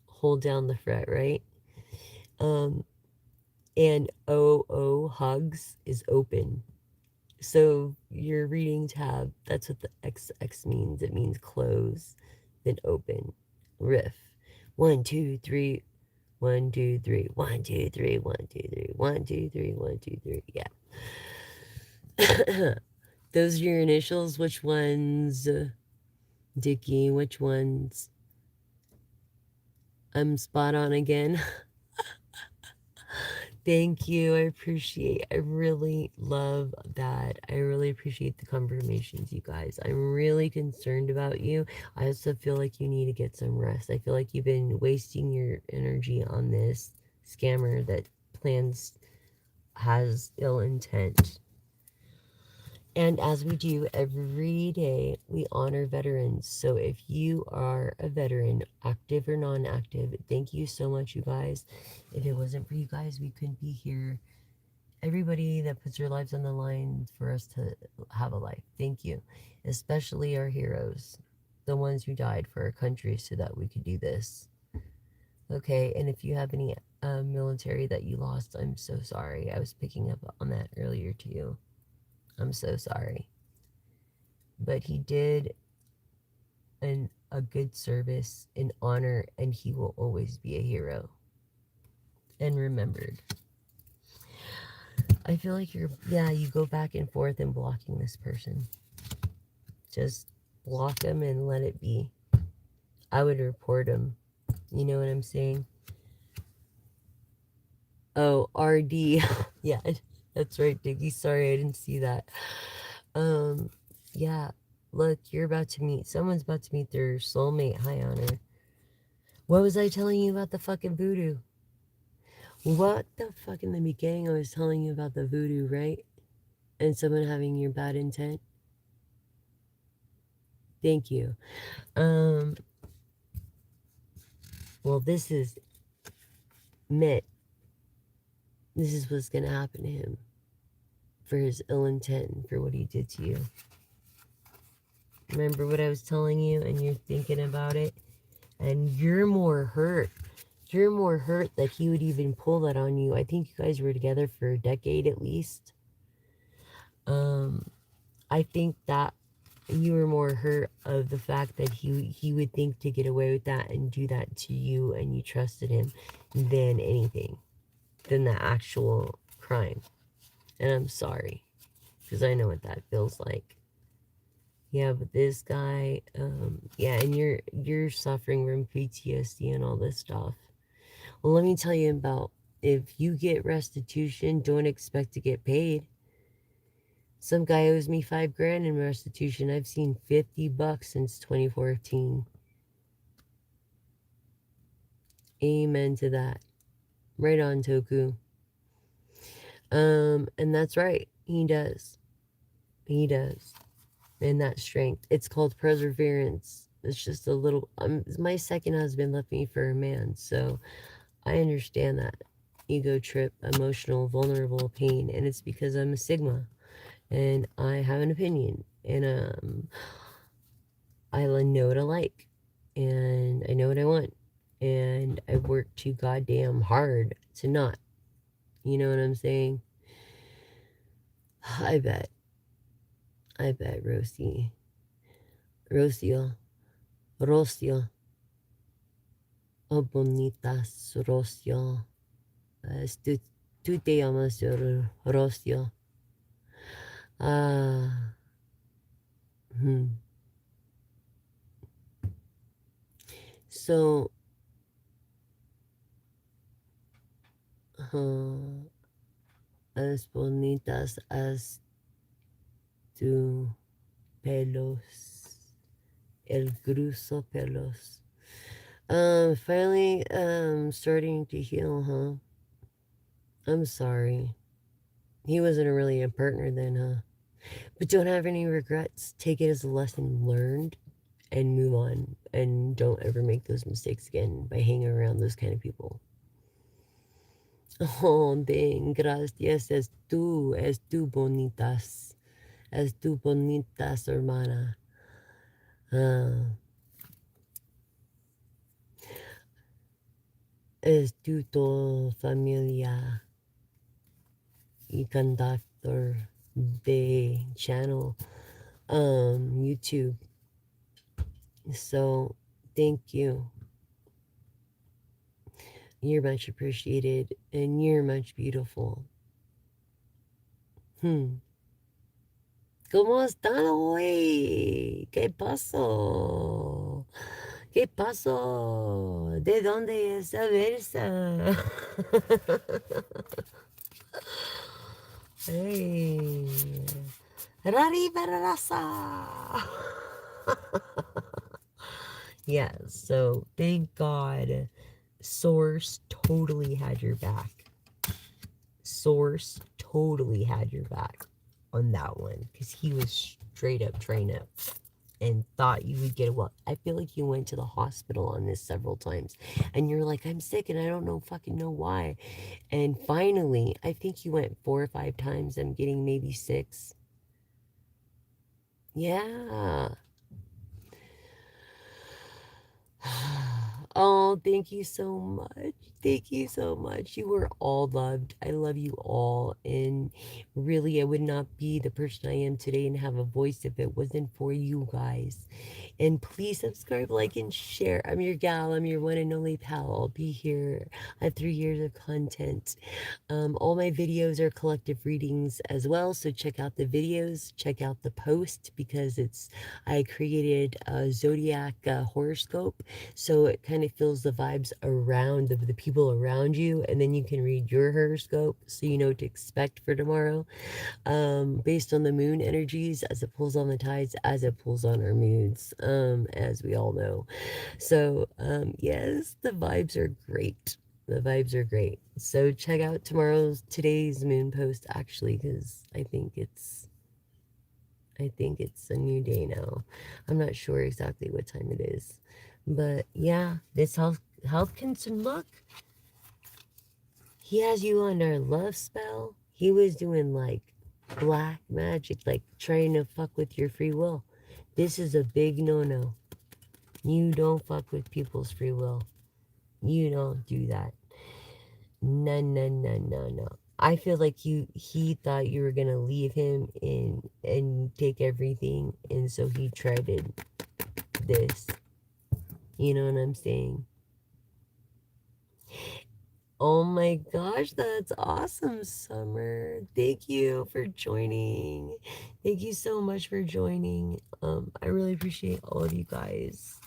hold down the fret, right? And OO hugs is open. So your reading tab, that's what the XX means. It means close, then open. Riff. 1, 2, 3. 1, 2, 3. 1, 2, 3. 1, 2, 3. 1, 2, 3. 1, 2, 3. Yeah. Those are your initials. Which ones? Dickie, which ones? I'm spot on again. Thank you. I really love that. I really appreciate the confirmations, you guys. I'm really concerned about you. I also feel like you need to get some rest. I feel like you've been wasting your energy on this scammer that has ill intent. And as we do every day, we honor veterans. So if you are a veteran, active or non-active, thank you so much, you guys. If it wasn't for you guys, we couldn't be here. Everybody that puts their lives on the line for us to have a life, thank you. Especially our heroes, the ones who died for our country so that we could do this. Okay, and if you have any military that you lost, I'm so sorry. I was picking up on that earlier to you. I'm so sorry. But he did a good service in honor, and he will always be a hero and remembered. I feel like you go back and forth in blocking this person. Just block him and let it be. I would report him. You know what I'm saying? Oh, RD. Yeah, that's right, Diggy. Sorry, I didn't see that. Yeah. Look, someone's about to meet their soulmate. Hi, Honor. What was I telling you about the fucking voodoo? What the fuck in the beginning I was telling you about the voodoo, right? And someone having your bad intent? Thank you. Well, this is Mitt. This is what's gonna happen to him for his ill intent and for what he did to you. Remember what I was telling you, and you're thinking about it, and you're more hurt. You're more hurt that he would even pull that on you. I think you guys were together for a decade at least. I think that you were more hurt of the fact that he would think to get away with that and do that to you, and you trusted him than anything, than the actual crime. And I'm sorry, because I know what that feels like. Yeah, but this guy, yeah, and you're suffering from PTSD and all this stuff. Well, let me tell you about, if you get restitution, don't expect to get paid. Some guy owes me $5,000 in restitution. I've seen $50 since 2014. Amen to that. Right on, Toku. And that's right. He does. He does. And that strength. It's called perseverance. It's just a little. My second husband left me for a man, so I understand that ego trip, emotional, vulnerable pain, and it's because I'm a Sigma, and I have an opinion, and I know what I like, and I know what I want, and I work too goddamn hard to not. You know what I'm saying? I bet, Rosie, Rocio, Rocio, oh bonitas, Rocio, tú te llamas Rocio. So, as bonitas as tu pelos, el grueso pelos. Finally, starting to heal, huh? I'm sorry. He wasn't really a partner then, huh? But don't have any regrets. Take it as a lesson learned and move on. And don't ever make those mistakes again by hanging around those kind of people. Oh, dang, gracias. Es tú bonitas. Es tú bonitas, hermana. Es tu familia y conductor de channel, YouTube. So, thank you. You're much appreciated, and you're much beautiful. ¿Cómo están hoy? ¿Qué pasó? ¿Qué pasó? ¿De dónde es esa versa? Hey. Rari Barasa. Yeah, so thank God Source totally had your back. Source totally had your back. on that one because he was straight up trying to and thought you would get well. I feel like you went to the hospital on this several times and you're like, I'm sick and I don't know fucking know why. And finally, I think you went 4 or 5 times. I'm getting maybe 6. Yeah. Oh, thank you so much. Thank you so much. You were all loved. I love you all. And really, I would not be the person I am today and have a voice if it wasn't for you guys. And please subscribe, like, and share. I'm your gal. I'm your one and only pal. I'll be here. I have 3 years of content. All my videos are collective readings as well. So check out the videos, check out the post because I created a zodiac horoscope. So it kind of feels the vibes around the people around you. And then you can read your horoscope so you know what to expect for tomorrow based on the moon energies as it pulls on the tides, as it pulls on our moods, as we all know. So, yes, the vibes are great. The vibes are great. So check out today's moon post actually, because I think it's a new day now. I'm not sure exactly what time it is, but yeah, this health concern. Look, he has you under a love spell. He was doing like black magic, like trying to fuck with your free will. This is a big no-no. You don't fuck with people's free will. You don't do that. No, no, no, no, no. I feel like he thought you were gonna leave him and take everything, and so he tried this. You know what I'm saying? Oh my gosh, that's awesome, Summer. Thank you for joining. Thank you so much for joining. I really appreciate all of you guys.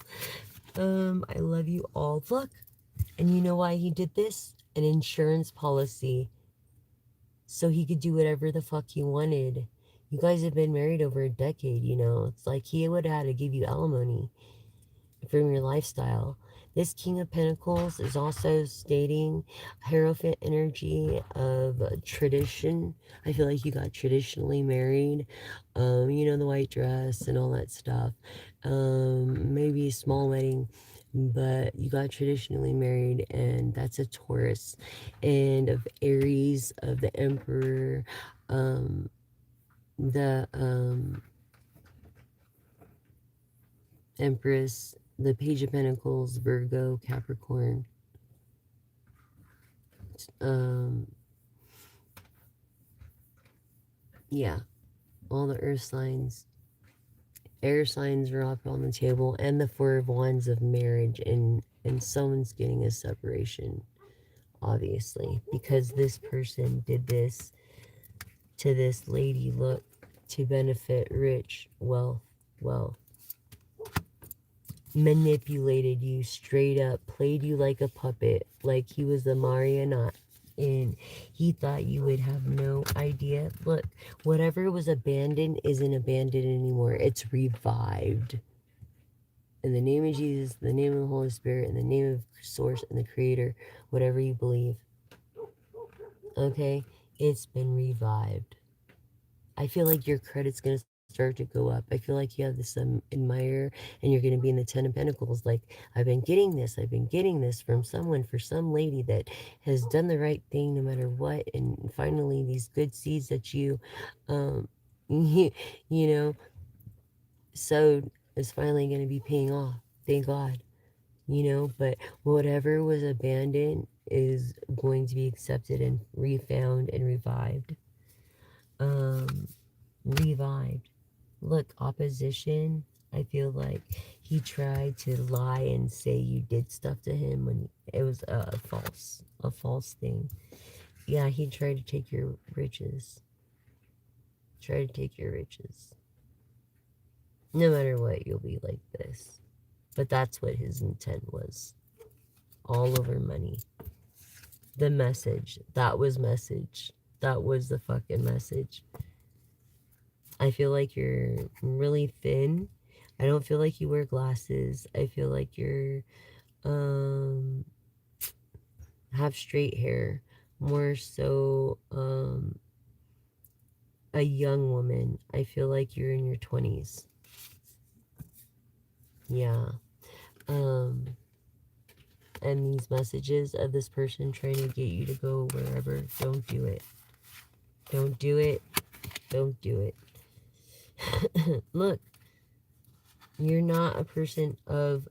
I love you all. Look, and you know why he did this? An insurance policy. So he could do whatever the fuck he wanted. You guys have been married over a decade, you know. It's like he would have had to give you alimony from your lifestyle. This King of Pentacles is also stating Hierophant energy of tradition. I feel like you got traditionally married. You know, the white dress and all that stuff. Maybe a small wedding, but you got traditionally married, and that's a Taurus. And of Aries, of the Emperor, the Empress, the Page of Pentacles, Virgo, Capricorn, um, yeah, all the earth signs, air signs are up on the table, and the Four of Wands of marriage, and someone's getting a separation, obviously, because this person did this to this lady, look, to benefit rich, wealth, manipulated you straight up, played you like a puppet, like he was a marionette. And he thought you would have no idea. Look, whatever was abandoned isn't abandoned anymore. It's revived. In the name of Jesus, in the name of the Holy Spirit, in the name of Source and the Creator, whatever you believe. Okay? It's been revived. I feel like your credit's going to start to go up. I feel like you have this admirer and you're going to be in the Ten of Pentacles. Like, I've been getting this from someone, for some lady that has done the right thing no matter what. And finally, these good seeds that you, you, you know, sowed is finally going to be paying off. Thank God. You know, but whatever was abandoned is going to be accepted and refound and revived. Revived. Look, opposition. I feel like he tried to lie and say you did stuff to him when it was a false thing. Yeah, he tried to take your riches. Try to take your riches. No matter what, you'll be like this. But that's what his intent was. All over money. The message. That was message. That was the fucking message. I feel like you're really thin. I don't feel like you wear glasses. I feel like you're have straight hair. More so a young woman. I feel like you're in your 20s. Yeah. Um, and these messages of this person trying to get you to go wherever, don't do it. Don't do it. Don't do it. Look, you're not a person of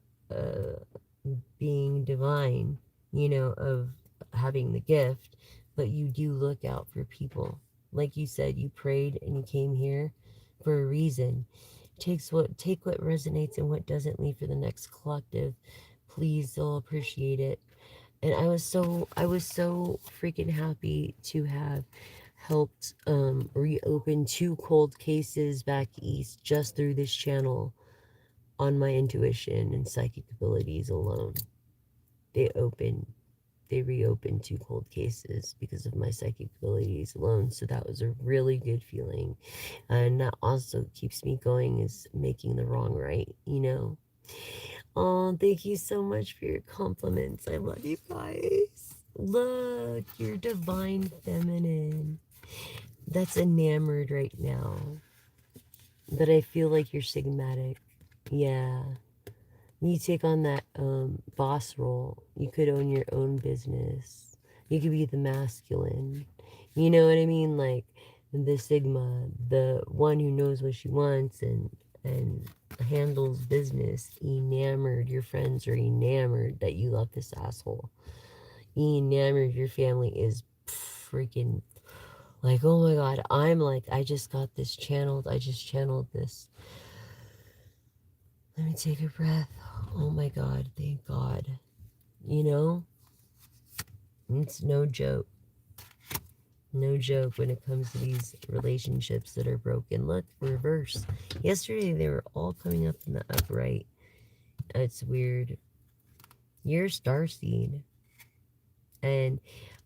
being divine, of having the gift, but you do look out for people. Like you said, you prayed and you came here for a reason. Take what resonates and what doesn't, leave for the next collective. Please, they'll appreciate it. And I was so freaking happy to have helped reopen 2 cold cases back east just through this channel on my intuition and psychic abilities alone. They opened, they reopened 2 cold cases because of my psychic abilities alone. So that was a really good feeling. And that also keeps me going, is making the wrong right. Oh, thank you so much for your compliments. I love you guys. Look, you're divine feminine. That's enamored right now. But I feel like you're sigmatic. Yeah. You take on that boss role. You could own your own business. You could be the masculine. You know what I mean? Like the Sigma, the one who knows what she wants and handles business. Enamored. Your friends are enamored that you love this asshole. Enamored. Your family is freaking like, oh my god. I'm like, I just got this channeled. I just channeled this. Let me take a breath. Oh my god, thank God. You know, it's no joke. No joke when it comes to these relationships that are broken. Look, reverse. Yesterday they were all coming up in the upright. It's weird. You're a starseed. And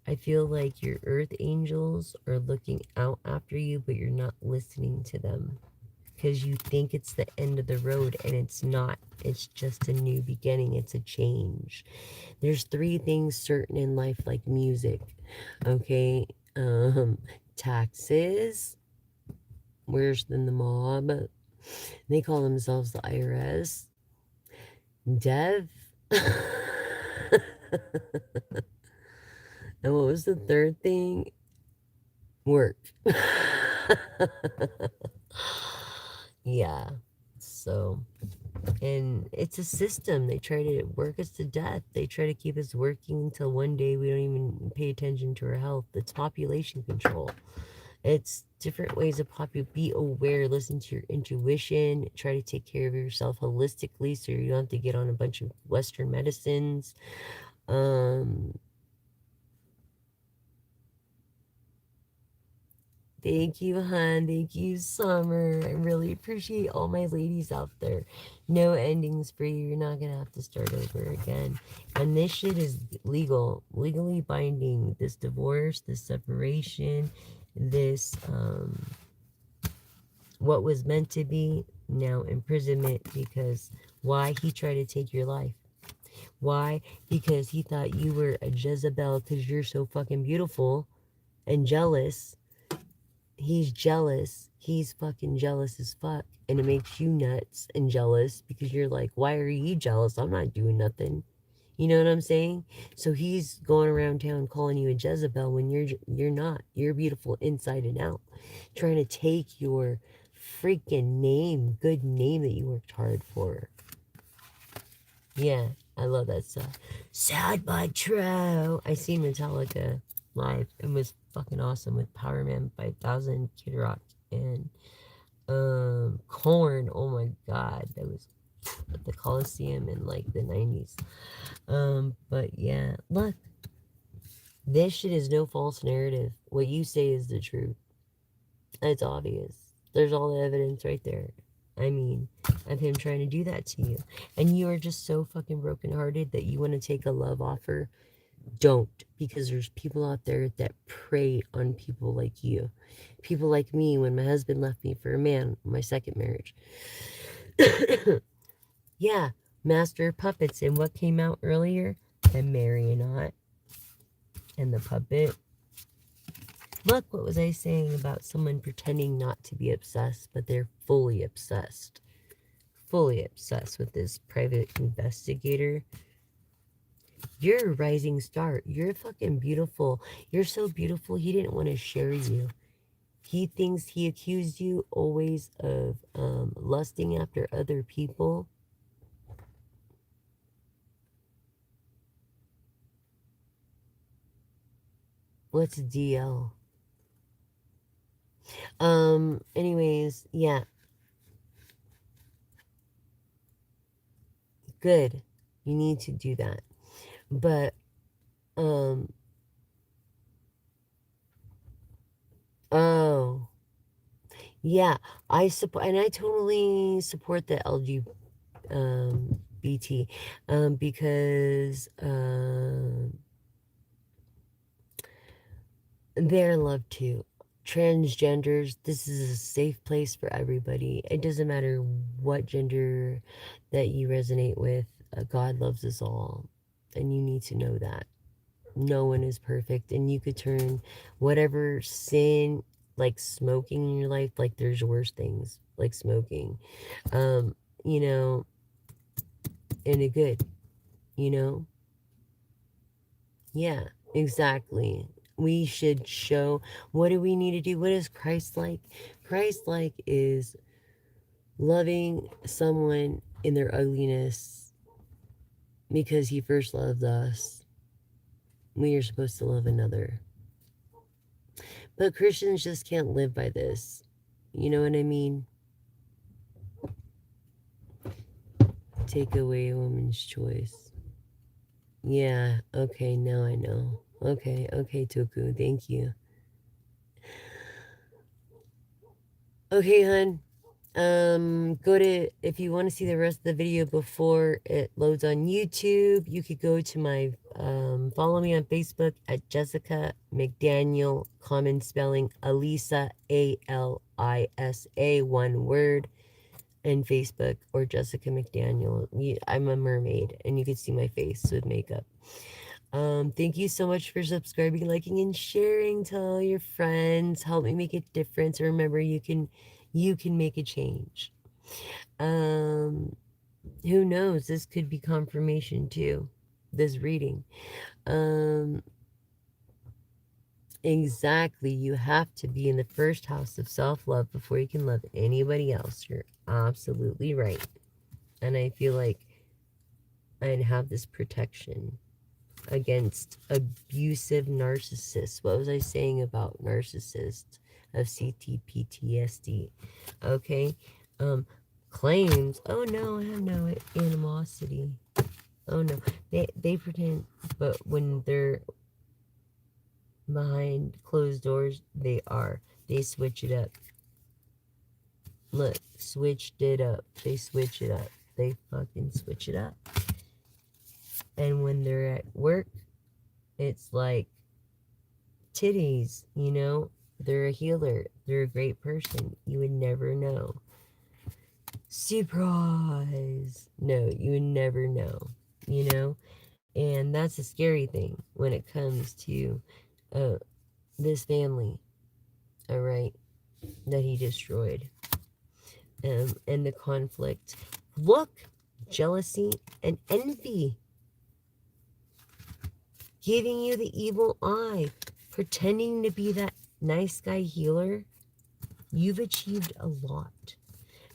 I feel like your earth angels are looking out after you, but you're not listening to them. Because you think it's the end of the road, and it's not. It's just a new beginning. It's a change. There's 3 things certain in life, like music. Okay? Taxes. Worse than the mob. They call themselves the IRS. Death. And what was the 3rd thing? Work. Yeah. So, and it's a system. They try to work us to death. They try to keep us working until one day we don't even pay attention to our health. It's population control. It's different ways of be aware, listen to your intuition, try to take care of yourself holistically so you don't have to get on a bunch of Western medicines. Thank you, hon. Thank you, Summer. I really appreciate all my ladies out there. No endings for you. You're not going to have to start over again. And this shit is legal, legally binding. This divorce, this separation, this, what was meant to be, now imprisonment. Because why? He tried to take your life. Why? Because he thought you were a Jezebel because you're so fucking beautiful and jealous. He's jealous. He's fucking jealous as fuck. And it makes you nuts and jealous because you're like, why are you jealous? I'm not doing nothing. You know what I'm saying? So he's going around town calling you a Jezebel when you're not. You're beautiful inside and out. Trying to take your freaking name, good name that you worked hard for. Yeah, I love that stuff. Sad but true. I seen Metallica live. It was fucking awesome with Power Man 5000, Kid Rock, and Korn. Oh my god, that was at the Coliseum in like the 90s. But yeah, look, this shit is no false narrative. What you say is the truth. It's obvious. There's all the evidence right there. I mean, of him trying to do that to you. And you are just so fucking brokenhearted that you want to take a love offer. Don't, because there's people out there that prey on people like you. People like me when my husband left me for a man, my second marriage. Yeah, master puppets. And what came out earlier? The marionette and the puppet. Look, what was I saying about someone pretending not to be obsessed, but they're fully obsessed. Fully obsessed with this private investigator. You're a rising star. You're fucking beautiful. You're so beautiful, he didn't want to share you. He thinks he accused you always of lusting after other people. What's DL? Anyways, yeah. Good. You need to do that. But, oh. Yeah, I support, and I totally support the LGBT, because, they're loved too. Transgenders, this is a safe place for everybody. It doesn't matter what gender that you resonate with. God loves us all. And you need to know that. No one is perfect. And you could turn whatever sin, like smoking in your life, like there's worse things, like smoking, um, you know, into good, you know? Yeah, exactly. We should show, what do we need to do? What is Christ like? Christ like is loving someone in their ugliness because he first loved us. We are supposed to love another. But Christians just can't live by this. You know what I mean? Take away a woman's choice. Yeah, okay, now I know. Okay, Tuku, thank you. Okay, hun. Go to, if you want to see the rest of the video before it loads on YouTube, you could go to my, follow me on Facebook at Jessica McDaniel, common spelling, Alisa, Alisa, one word, and Facebook, or Jessica McDaniel. I'm a mermaid, and you can see my face with makeup. Thank you so much for subscribing, liking, and sharing. Tell all your friends. Help me make a difference. Remember, you can make a change. Who knows? This could be confirmation too. This reading. Exactly. You have to be in the first house of self-love before you can love anybody else. You're absolutely right. And I feel like I have this protection against abusive narcissists. What was I saying about narcissists of CTPTSD? Okay. Claims. Oh no, I have no animosity. Oh no. They pretend, but when they're behind closed doors, they are. They switch it up. Look, switched it up. They switch it up. They fucking switch it up. And when they're at work, it's like titties, you know? They're a healer. They're a great person. You would never know. Surprise! No, you would never know, you know? And that's a scary thing when it comes to this family, all right, that he destroyed. And the conflict. Look, jealousy and envy. Giving you the evil eye. Pretending to be that nice guy healer. You've achieved a lot.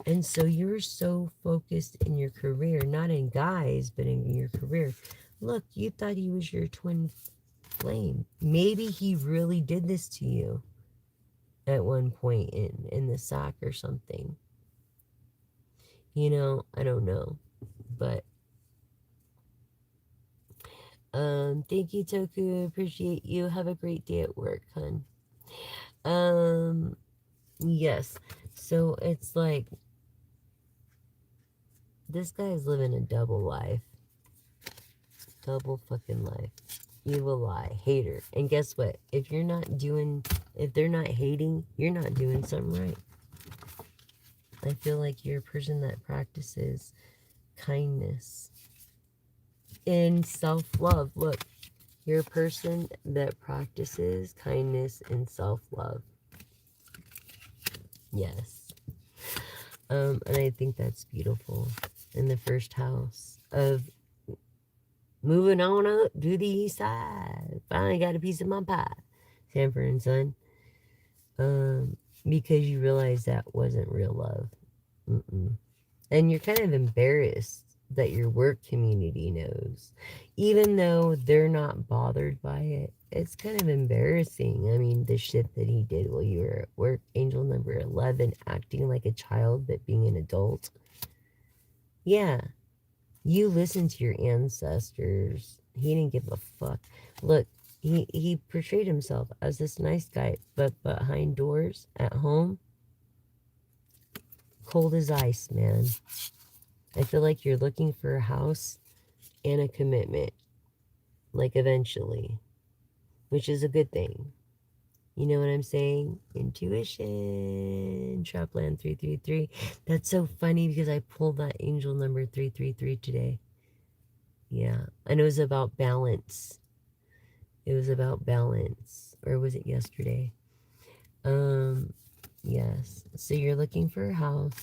And so you're so focused in your career, not in guys, but in your career. Look, you thought he was your twin flame. Maybe he really did this to you at one point in the sack or something. You know, I don't know. But thank you, Toku. Appreciate you. Have a great day at work, hun. Yes. So it's like this guy is living a double life. Double fucking life. Evil lie. Hater. And guess what? If they're not hating, you're not doing something right. I feel like you're a person that practices kindness and self-love. Look, You're a person that practices kindness and self-love. Yes. And I think that's beautiful. In the first house of moving on up to the east side. Finally got a piece of my pie. Sanford and Son. Um, because you realize that wasn't real love. Mm-mm. And you're kind of embarrassed that your work community knows. Even though they're not bothered by it, it's kind of embarrassing. I mean, the shit that he did while you were at work, angel number 11, acting like a child but being an adult. Yeah, you listen to your ancestors. He didn't give a fuck. Look, he portrayed himself as this nice guy, but behind doors at home, cold as ice, man. I feel like you're looking for a house and a commitment, like eventually, which is a good thing. You know what I'm saying? Intuition, Trapland 333. That's so funny because I pulled that angel number 333 today. Yeah, and it was about balance. It was about balance, or was it yesterday? Yes. So you're looking for a house,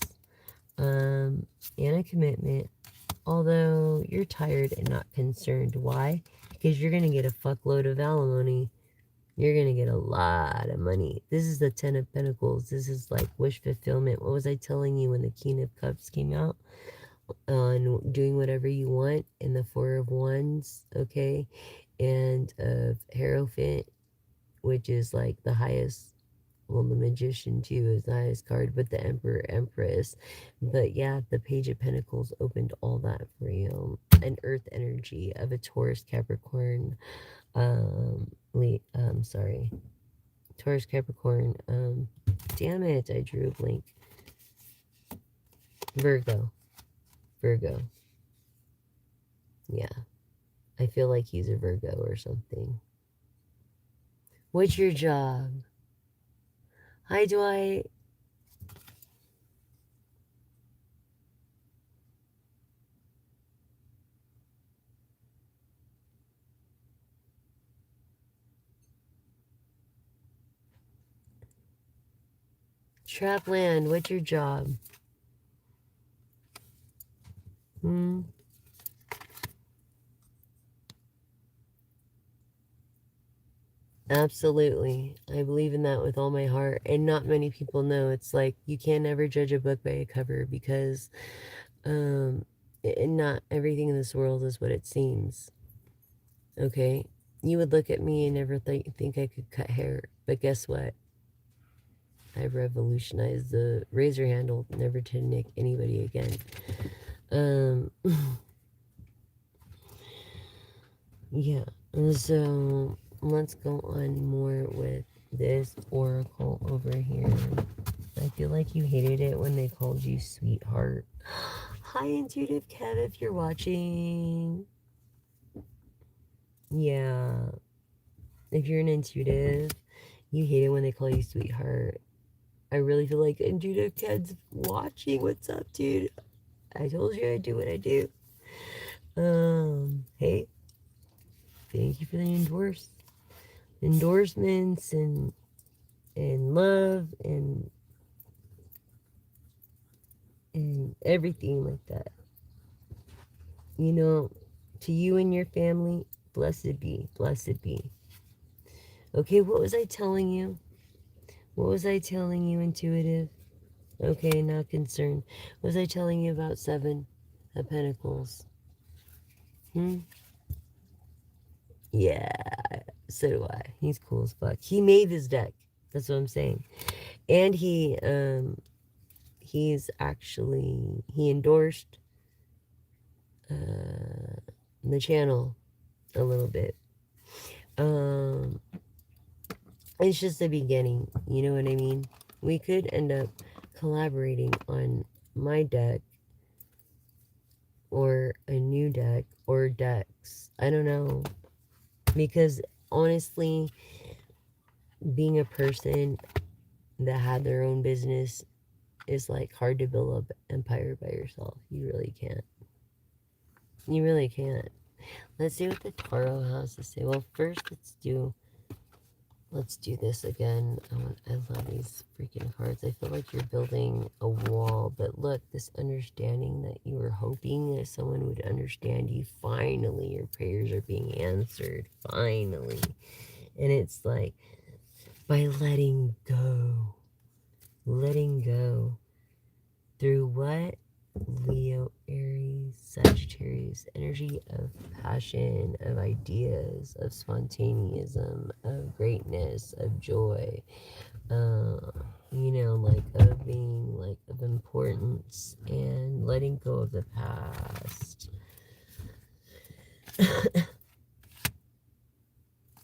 and a commitment. Although you're tired and not concerned. Why? Because you're gonna get a fuckload of alimony. You're gonna get a lot of money. This is the Ten of Pentacles. This is like wish fulfillment. What was I telling you when the King of Cups came out? On doing whatever you want, and the Four of Wands, okay, and of Hierophant, which is like the highest. Well, the Magician too is the highest card, but the Emperor, Empress. But yeah, the Page of Pentacles opened all that for you. An Earth energy of a Taurus, Capricorn. Sorry, Taurus, Capricorn. Damn it, I drew a blank. Virgo. Virgo. Yeah. I feel like he's a Virgo or something. What's your job? Hi, Dwight. Trapland, what's your job? Absolutely. I believe in that with all my heart. And not many people know. It's like you can never judge a book by a cover because and not everything in this world is what it seems. Okay? You would look at me and never think I could cut hair. But guess what? I've revolutionized the razor handle never to nick anybody again. Yeah. So let's go on more with this oracle over here. I feel like you hated it when they called you sweetheart. Hi, Intuitive Kev, if you're watching. Yeah. If you're an intuitive, you hate it when they call you sweetheart. I really feel like Intuitive Kev's watching. What's up, dude? I told you I do what I do. Hey, thank you for the endorsements and love and everything like that. You know, to you and your family, blessed be, blessed be. Okay, what was I telling you? What was I telling you, intuitive? Okay, not concerned. What was I telling you about Seven of Pentacles? Yeah, so do I. He's cool as fuck. He made this deck. That's what I'm saying. And he's actually, he endorsed the channel a little bit. It's just the beginning, you know what I mean? We could end up collaborating on my deck or a new deck or decks. I don't know. Because honestly, being a person that had their own business is like hard to build up empire by yourself. You really can't. You really can't. Let's see what the tarot has to say. Well, first let's do this again. I love these freaking cards. I feel like you're building a wall, but look, this understanding that you were hoping that someone would understand you. Finally, your prayers are being answered. Finally. And it's like, by letting go. Letting go. Through what? Leo, Aries, Sagittarius, energy of passion, of ideas, of spontaneism, of greatness, of joy, uh, like of being like of importance and letting go of the past,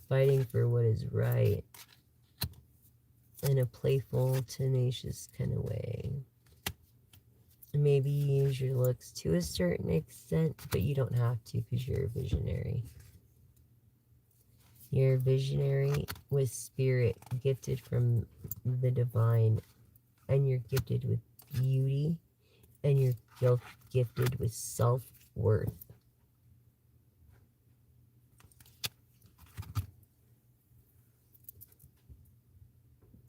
fighting for what is right in a playful, tenacious kind of way. Maybe use your looks to a certain extent, but you don't have to because you're a visionary. You're a visionary with spirit, gifted from the divine, and you're gifted with beauty, and you're gifted with self-worth.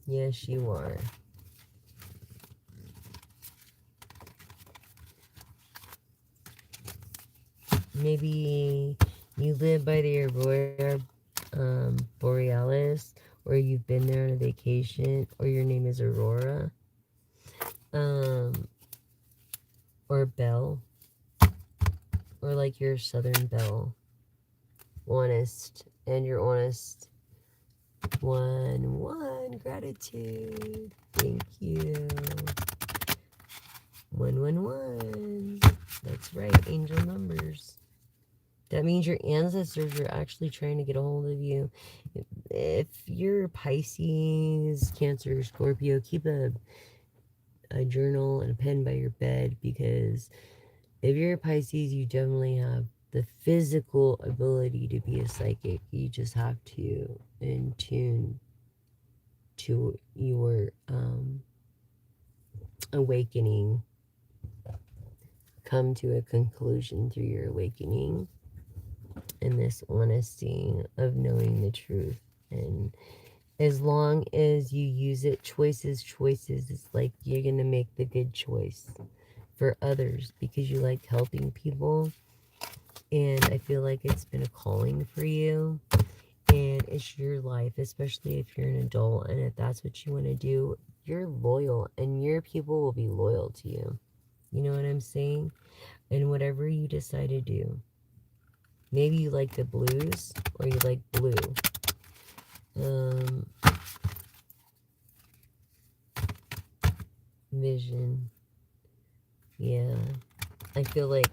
Yes, you are. Maybe you live by the Aurora Borealis, or you've been there on a vacation, or your name is Aurora, or Belle, or like you're Southern Belle, honest, and you're honest. 1-1, gratitude. Thank you. 1-1-1. That's right, angel numbers. That means your ancestors are actually trying to get a hold of you. If you're Pisces, Cancer, Scorpio, keep a journal and a pen by your bed, because if you're a Pisces, you definitely have the physical ability to be a psychic. You just have to in tune to your awakening, come to a conclusion through your awakening, and this honesty of knowing the truth. And as long as you use it, choices, it's like you're going to make the good choice for others because you like helping people. And I feel like it's been a calling for you. And it's your life, especially if you're an adult. And if that's what you want to do, you're loyal and your people will be loyal to you. You know what I'm saying? And whatever you decide to do. Maybe you like the blues or you like blue. Vision. Yeah. I feel like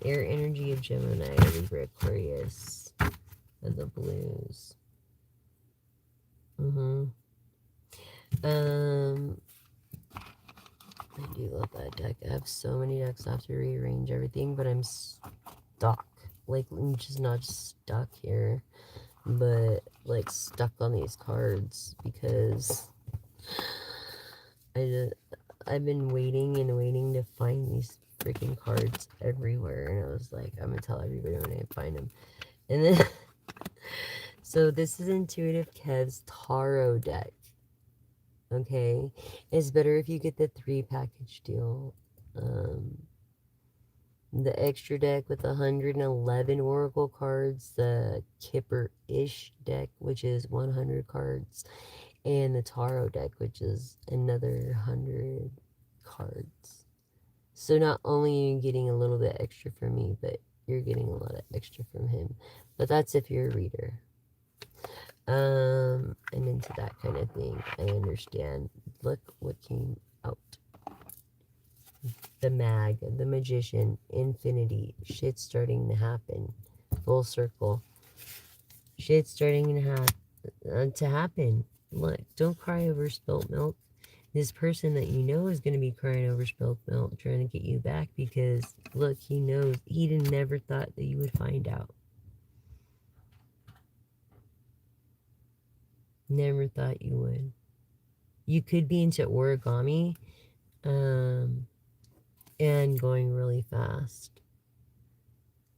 air energy of Gemini, Libra, Aquarius, and the blues. I do love that deck. I have so many decks. I have to rearrange everything, but I'm stuck. Like, I'm just not stuck here, but like stuck on these cards because I've been waiting and waiting to find these freaking cards everywhere, and I was like, I'm gonna tell everybody when I find them. And then, so this is Intuitive Kev's Tarot deck. Okay, it's better if you get the 3-package deal. The extra deck with 111 oracle cards, the Kipper-ish deck, which is 100 cards, and the Tarot deck, which is another 100 cards. So not only are you getting a little bit extra from me, but you're getting a lot of extra from him. But that's if you're a reader. And into that kind of thing. I understand. Look what came out. The Mag, the Magician, Infinity. Shit's starting to happen. Full circle. Shit's starting to happen. Look, don't cry over spilt milk. This person that you know is going to be crying over spilt milk, trying to get you back because, look, he knows. He never thought that you would find out. Never thought you would. You could be into origami and going really fast.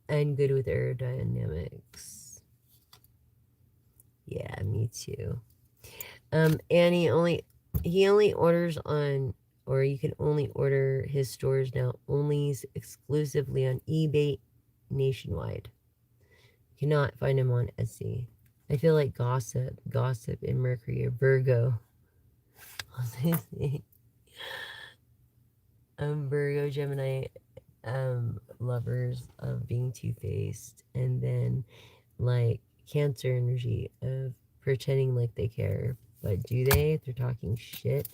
and good with aerodynamics. Yeah, me too. And he only orders on, or you can only order his stores now only exclusively on eBay nationwide. You cannot find him on Etsy. I feel like Gossip and Mercury are Virgo. Virgo, Gemini, lovers of being two-faced, and then like Cancer energy of pretending like they care, but do they? They're talking shit.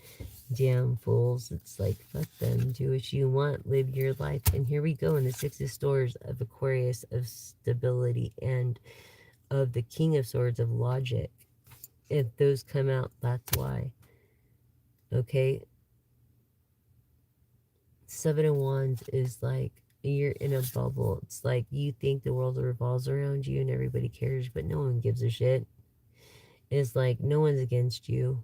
Damn fools. It's like, fuck them. Do what you want. Live your life. And here we go in the Six of Swords of Aquarius of stability and of the King of Swords of logic. If those come out, that's why. Okay? Seven of Wands is like you're in a bubble. It's like you think the world revolves around you and everybody cares, but no one gives a shit. It's like no one's against you.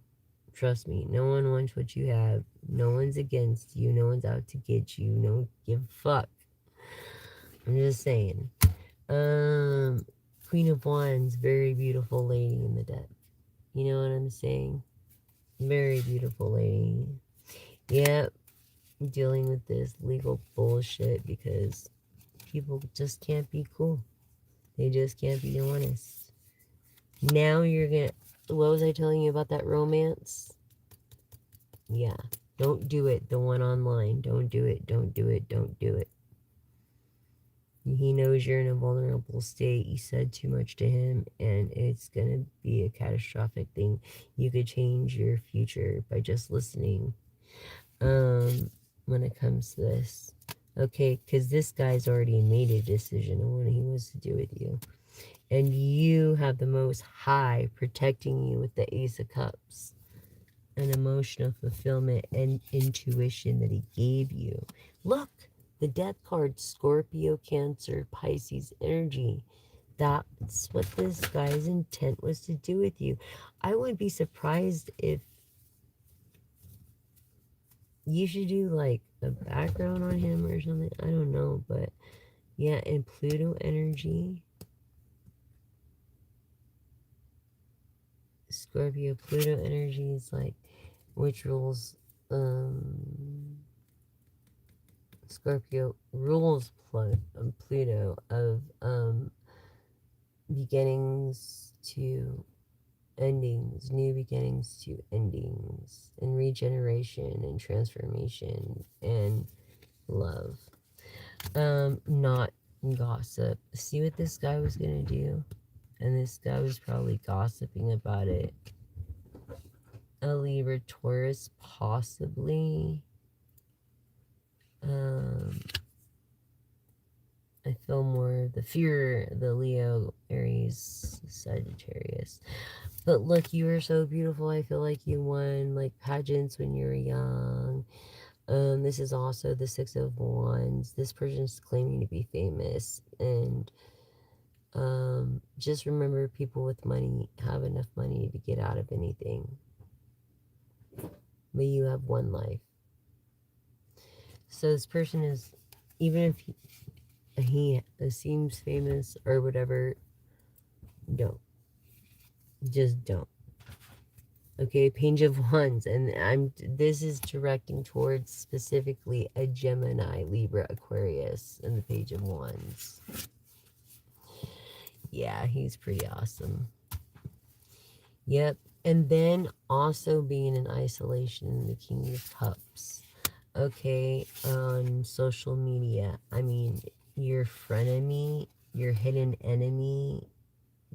Trust me, no one wants what you have. No one's against you. No one's out to get you. No one give a fuck. I'm just saying. Queen of Wands, very beautiful lady in the deck. You know what I'm saying? Very beautiful lady. Yep, dealing with this legal bullshit because people just can't be cool. They just can't be honest. Now you're gonna. What was I telling you about that romance? Yeah. Don't do it. The one online. Don't do it. Don't do it. Don't do it. He knows you're in a vulnerable state. You said too much to him, and it's going to be a catastrophic thing. You could change your future by just listening when it comes to this. Okay, because this guy's already made a decision on what he wants to do with you. And you have the Most High protecting you with the Ace of Cups. An emotional fulfillment and intuition that he gave you. Look, the death card, Scorpio, Cancer, Pisces energy. That's what this guy's intent was to do with you. I wouldn't be surprised if you should do like a background on him or something. I don't know, but yeah, and Pluto energy. Scorpio, Pluto energy is like which rules Scorpio rules Pluto of beginnings to endings, new beginnings to endings, and regeneration and transformation and love. Not gossip. See what this guy was gonna do? And this guy was probably gossiping about it. A Libra Taurus, possibly. I feel more the fear, the Leo, Aries, Sagittarius. But look, you are so beautiful. I feel like you won like pageants when you were young. This is also the Six of Wands. This person's claiming to be famous. And just remember, people with money have enough money to get out of anything. But you have one life. So this person is, even if he seems famous or whatever, don't. Just don't. Okay, Page of Wands, and this is directing towards specifically a Gemini, Libra, Aquarius, and the Page of Wands. Yeah, he's pretty awesome. Yep, and then also being in isolation in the King of Cups. Okay, on social media, I mean, your frenemy, your hidden enemy,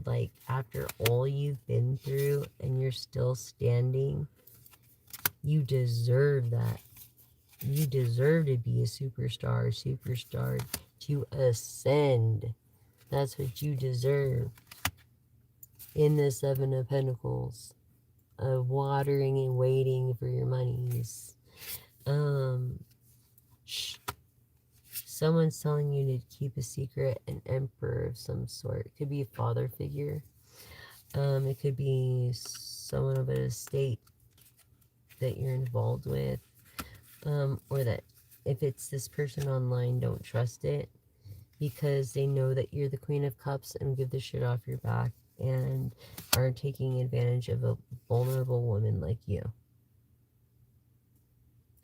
like after all you've been through and you're still standing, you deserve that. You deserve to be a superstar to ascend. That's what you deserve. In the Seven of Pentacles, of watering and waiting for your monies. Someone's telling you to keep a secret, an emperor of some sort. It could be a father figure. It could be someone of an estate that you're involved with. Or that if it's this person online, don't trust it. because they know that you're the Queen of Cups and give the shit off your back and are taking advantage of a vulnerable woman like you.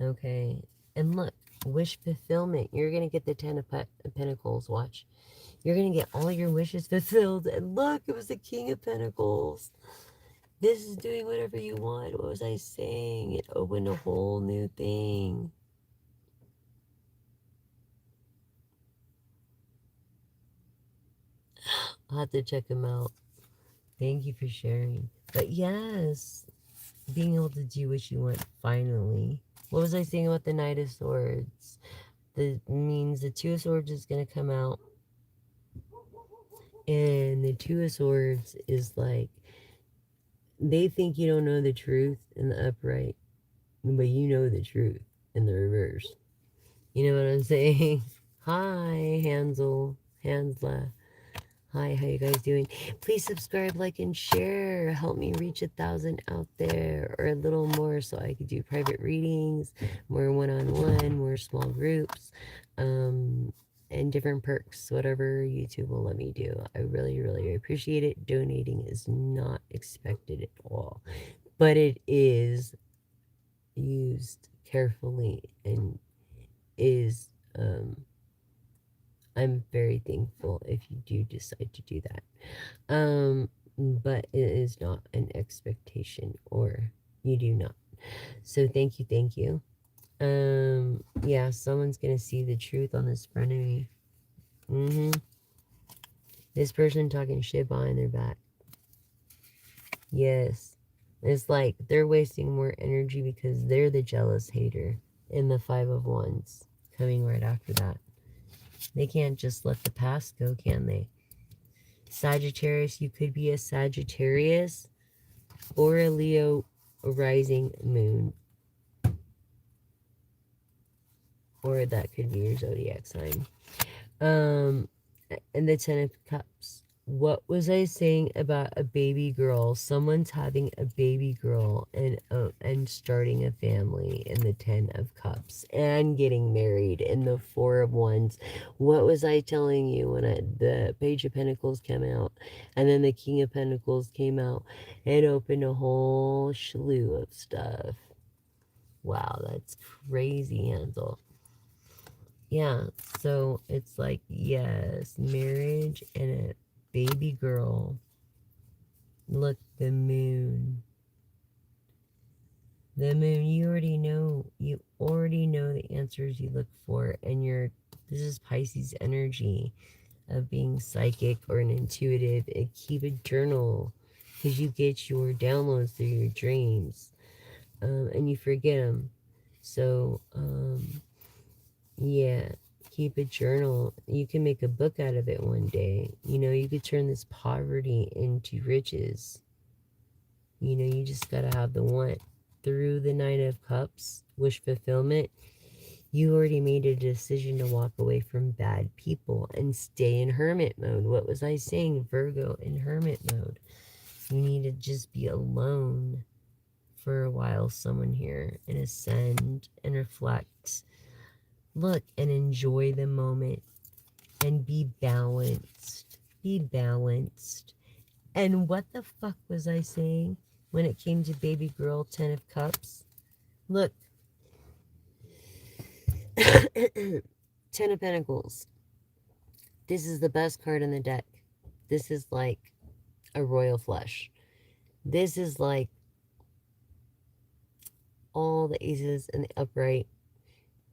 Okay? And look, wish fulfillment. You're going to get the Ten of Pentacles. Watch. You're going to get all your wishes fulfilled. And look, it was the King of Pentacles. This is doing whatever you want. What was I saying? It opened a whole new thing. I'll have to check them out. Thank you for sharing. But yes, being able to do what you want finally. What was I saying about the Knight of Swords? That means the Two of Swords is going to come out. And the Two of Swords is like, they think you don't know the truth in the upright, but you know the truth in the reverse. You know what I'm saying? Hi, Hansla. Hi, how you guys doing? Please subscribe, like, and share. Help me reach 1,000 out there, or a little more, so I could do private readings, more one-on-one, more small groups, and different perks, whatever YouTube will let me do. I really, really appreciate it. Donating is not expected at all, but it is used carefully and is I'm very thankful if you do decide to do that. But it is not an expectation, or you do not. So thank you, thank you. Yeah, someone's gonna see the truth on this front of me. This person talking shit behind their back. Yes. It's like they're wasting more energy because they're the jealous hater in the Five of Wands coming right after that. They can't just let the past go, can they? Sagittarius, you could be a Sagittarius or a Leo rising moon. Or that could be your zodiac sign. And the Ten of Cups. What was I saying about a baby girl? Someone's having a baby girl and starting a family in the Ten of Cups and getting married in the Four of Wands. What was I telling you when the Page of Pentacles came out and then the King of Pentacles came out? It opened a whole slew of stuff. Wow, that's crazy, Hansel. Yeah, so it's like, yes, marriage and a baby girl. Look, the moon. The moon, you already know the answers you look for, and this is Pisces energy of being psychic or an intuitive. And keep a journal, because you get your downloads through your dreams, and you forget them. So, yeah, keep a journal. You can make a book out of it one day. You know, you could turn this poverty into riches. You know, you just gotta have the want. Through the Nine of Cups, wish fulfillment, you already made a decision to walk away from bad people and stay in hermit mode. What was I saying? Virgo in hermit mode. You need to just be alone for a while, someone here, and ascend and reflect. Look and enjoy the moment and be balanced. Be balanced. And what the fuck was I saying when it came to baby girl, Ten of Cups? Look. Ten of Pentacles. This is the best card in the deck. This is like a royal flush. This is like all the aces and the upright.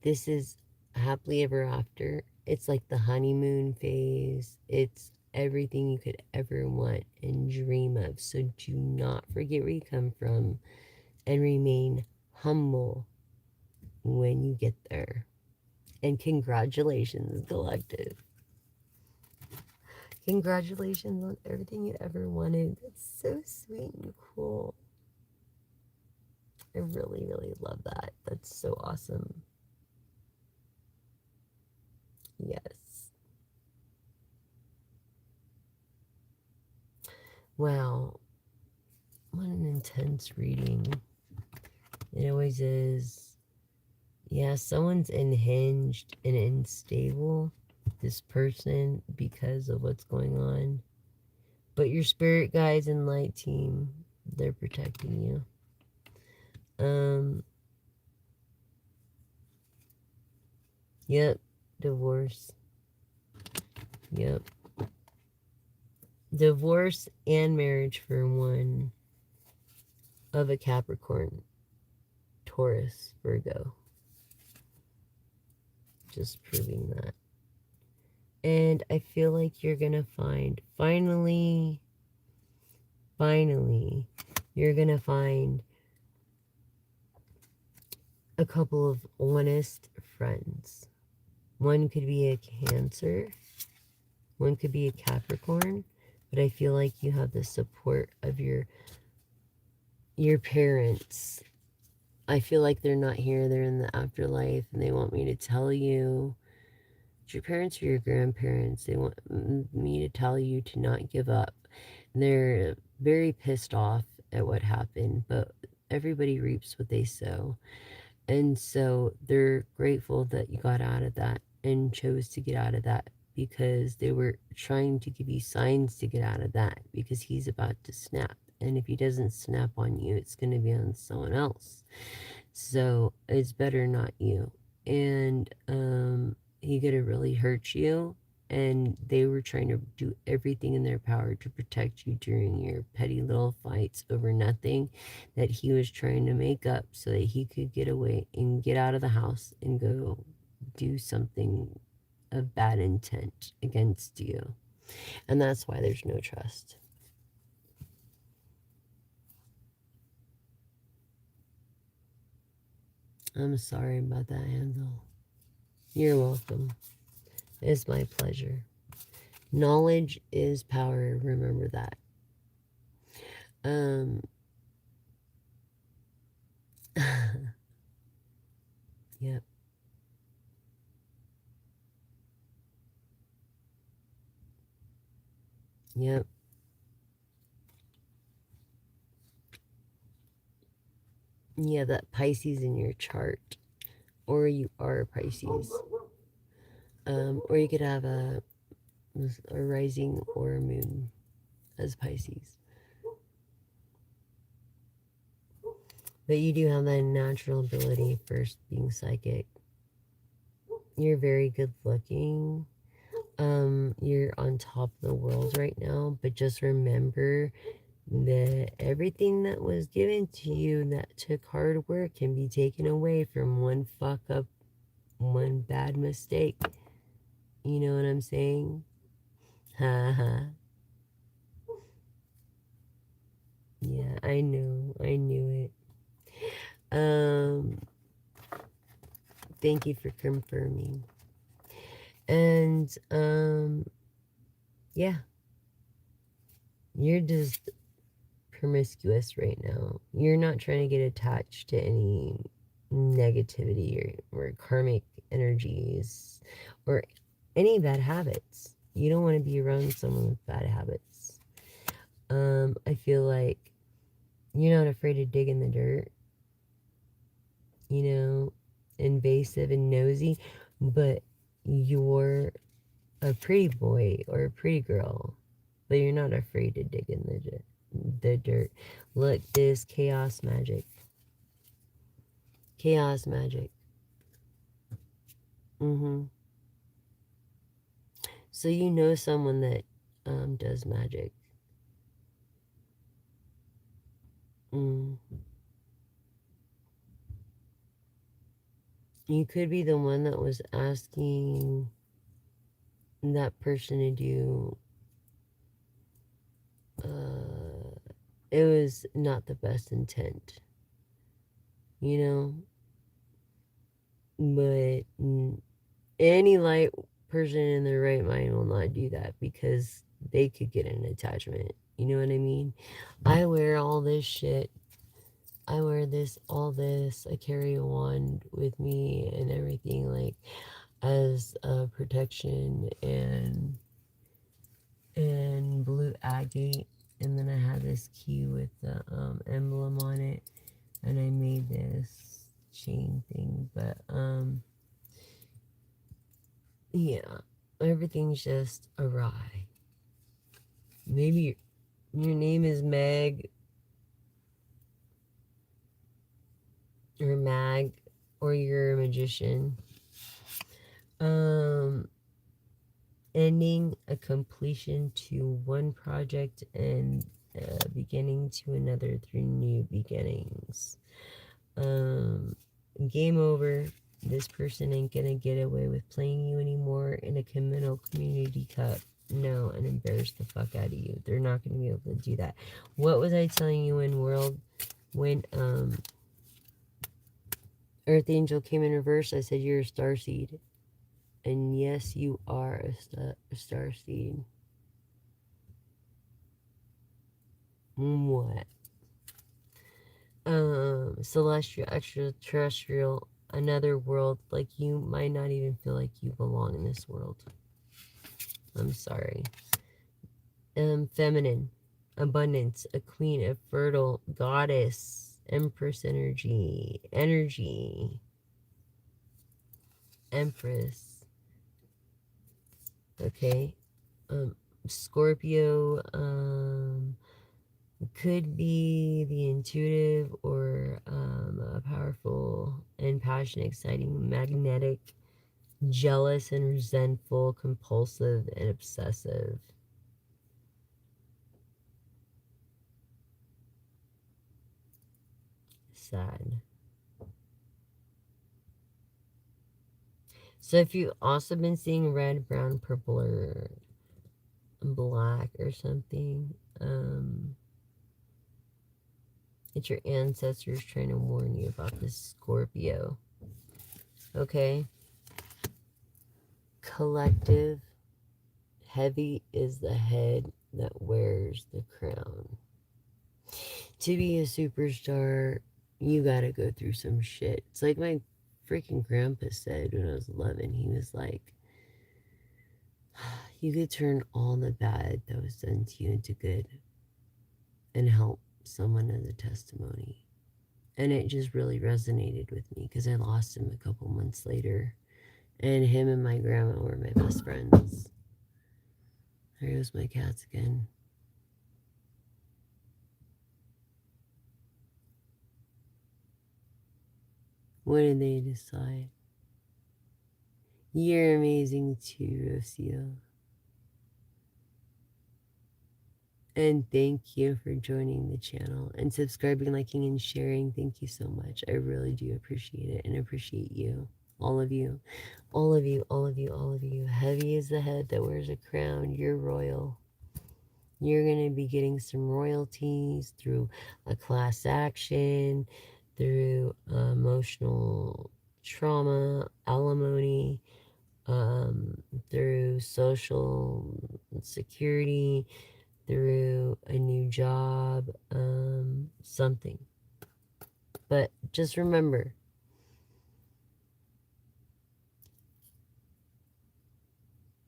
This is happily ever after. It's like the honeymoon phase. It's everything you could ever want and dream of. So do not forget where you come from and remain humble when you get there. And congratulations, collective. Congratulations on everything you ever wanted. That's so sweet and cool. I really, really love that. That's so awesome. Yes. Wow. What an intense reading. It always is. Yeah, someone's unhinged and unstable. this person because of what's going on. But your spirit guides and light team, they're protecting you. Yep, divorce. Yep. Divorce and marriage for one of a Capricorn, Taurus, Virgo. Just proving that. And I feel like you're going to find, finally, you're going to find a couple of honest friends. One could be a Cancer, one could be a Capricorn, but I feel like you have the support of your parents. I feel like they're not here, they're in the afterlife, and they want me to tell you, your parents or your grandparents, they want me to tell you to not give up. They're very pissed off at what happened, but everybody reaps what they sow. And so they're grateful that you got out of that and chose to get out of that, because they were trying to give you signs to get out of that, because he's about to snap. And if he doesn't snap on you, it's going to be on someone else. So it's better not you. And he could have really hurt you. And they were trying to do everything in their power to protect you during your petty little fights over nothing, that he was trying to make up so that he could get away and get out of the house and go do something of bad intent against you. And that's why there's no trust. I'm sorry about that, Hansel. You're welcome. It's my pleasure. Knowledge is power. Remember that. Yep. Yep. Yeah, that Pisces in your chart. Or you are a Pisces. Or you could have a rising or a moon as Pisces. But you do have that natural ability, first being psychic. You're very good looking. You're on top of the world right now, but just remember that everything that was given to you that took hard work can be taken away from one fuck up, one bad mistake. You know what I'm saying? Ha ha. Yeah, I know. I knew it. Thank you for confirming. And yeah. You're just promiscuous right now. You're not trying to get attached to any negativity or karmic energies or any bad habits. You don't want to be around someone with bad habits. I feel like you're not afraid to dig in the dirt, you know, invasive and nosy, but you're a pretty boy or a pretty girl, but you're not afraid to dig in the dirt. Look, this chaos magic. Chaos magic. So you know someone that does magic. You could be the one that was asking that person to do. It was not the best intent, you know? But any light person in their right mind will not do that, because they could get an attachment. You know what I mean? I wear all this shit. I wear all this. I carry a wand with me and everything, like, as a protection, and blue agate. And then I have this key with the emblem on it. And I made this chain thing. But, yeah. everything's just awry. Maybe your name is Meg or Mag, or you're a magician. Ending a completion to one project and beginning to another through new beginnings. Game over. This person ain't gonna get away with playing you anymore in a communal community cup. No, and embarrass the fuck out of you. They're not gonna be able to do that. What was I telling you in world when Earth Angel came in reverse? I said you're a star seed. And yes, you are a star seed. What? Celestial, extraterrestrial, another world. Like, you might not even feel like you belong in this world. I'm sorry. Feminine, abundance, a queen, a fertile goddess, empress energy, empress. Okay. Scorpio, could be the intuitive or a powerful and passionate, exciting, magnetic, jealous and resentful, compulsive and obsessive. Sad. So if you've also been seeing red, brown, purple, or black or something, it's your ancestors trying to warn you about this Scorpio. Okay? Collective. Heavy is the head that wears the crown. To be a superstar, you gotta go through some shit. It's like my freaking grandpa said when I was 11. He was like, you could turn all the bad that was done to you into good and help someone as a testimony. And it just really resonated with me because I lost him a couple months later. And him and my grandma were my best friends. There goes my cats again. What did they decide? You're amazing too, Rocio. And thank you for joining the channel and subscribing, liking, and sharing. Thank you so much. I really do appreciate it and appreciate you. All of you. All of you, all of you, all of you. Heavy is the head that wears a crown. You're royal. You're going to be getting some royalties through a class action, through emotional trauma, alimony, through social security, through a new job, something. But just remember,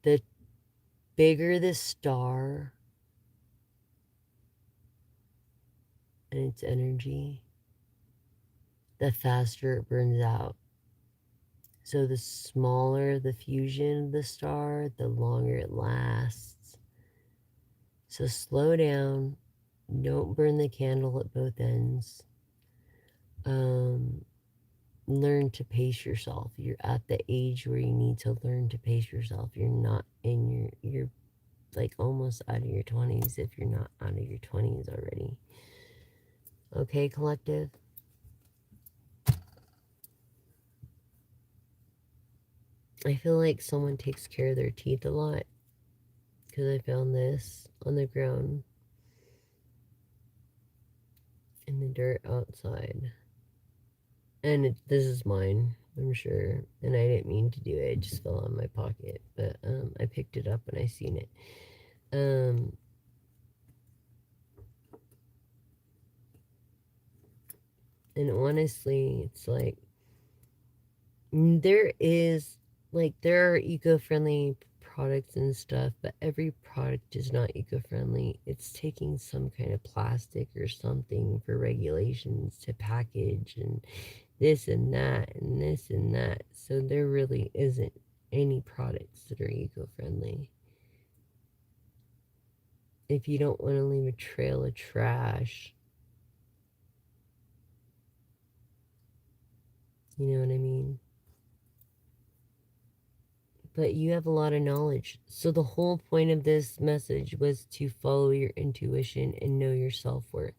the bigger the star and its energy, the faster it burns out. So the smaller the fusion of the star, the longer it lasts. So slow down. Don't burn the candle at both ends. Learn to pace yourself. You're at the age where you need to learn to pace yourself. You're not in you're like almost out of your 20s if you're not out of your 20s already. Okay, collective? I feel like someone takes care of their teeth a lot because I found this on the ground in the dirt outside. And this is mine, I'm sure. And I didn't mean to do it. It just fell on my pocket. But I picked it up and I seen it. And honestly, it's like, there are eco-friendly products and stuff, but every product is not eco-friendly. It's taking some kind of plastic or something for regulations to package and this and that and this and that. So there really isn't any products that are eco-friendly. If you don't want to leave a trail of trash, you know what I mean? But you have a lot of knowledge. So the whole point of this message was to follow your intuition and know your self-worth.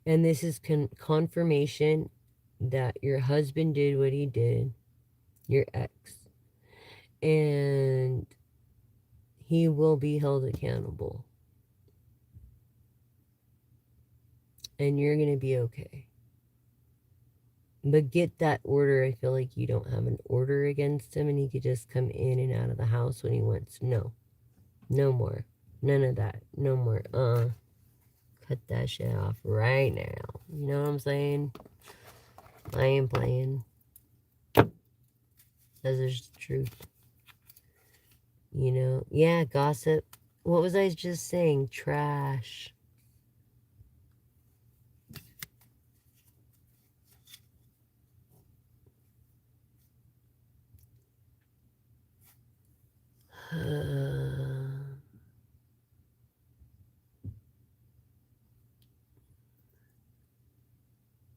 And this is confirmation that your husband did what he did, your ex, and he will be held accountable. And you're going to be okay. But get that order. I feel like you don't have an order against him and he could just come in and out of the house when he wants. No. No more. None of that. No more. Cut that shit off right now. You know what I'm saying? I ain't playing. That's just the truth. You know? Yeah, gossip. What was I just saying? Trash.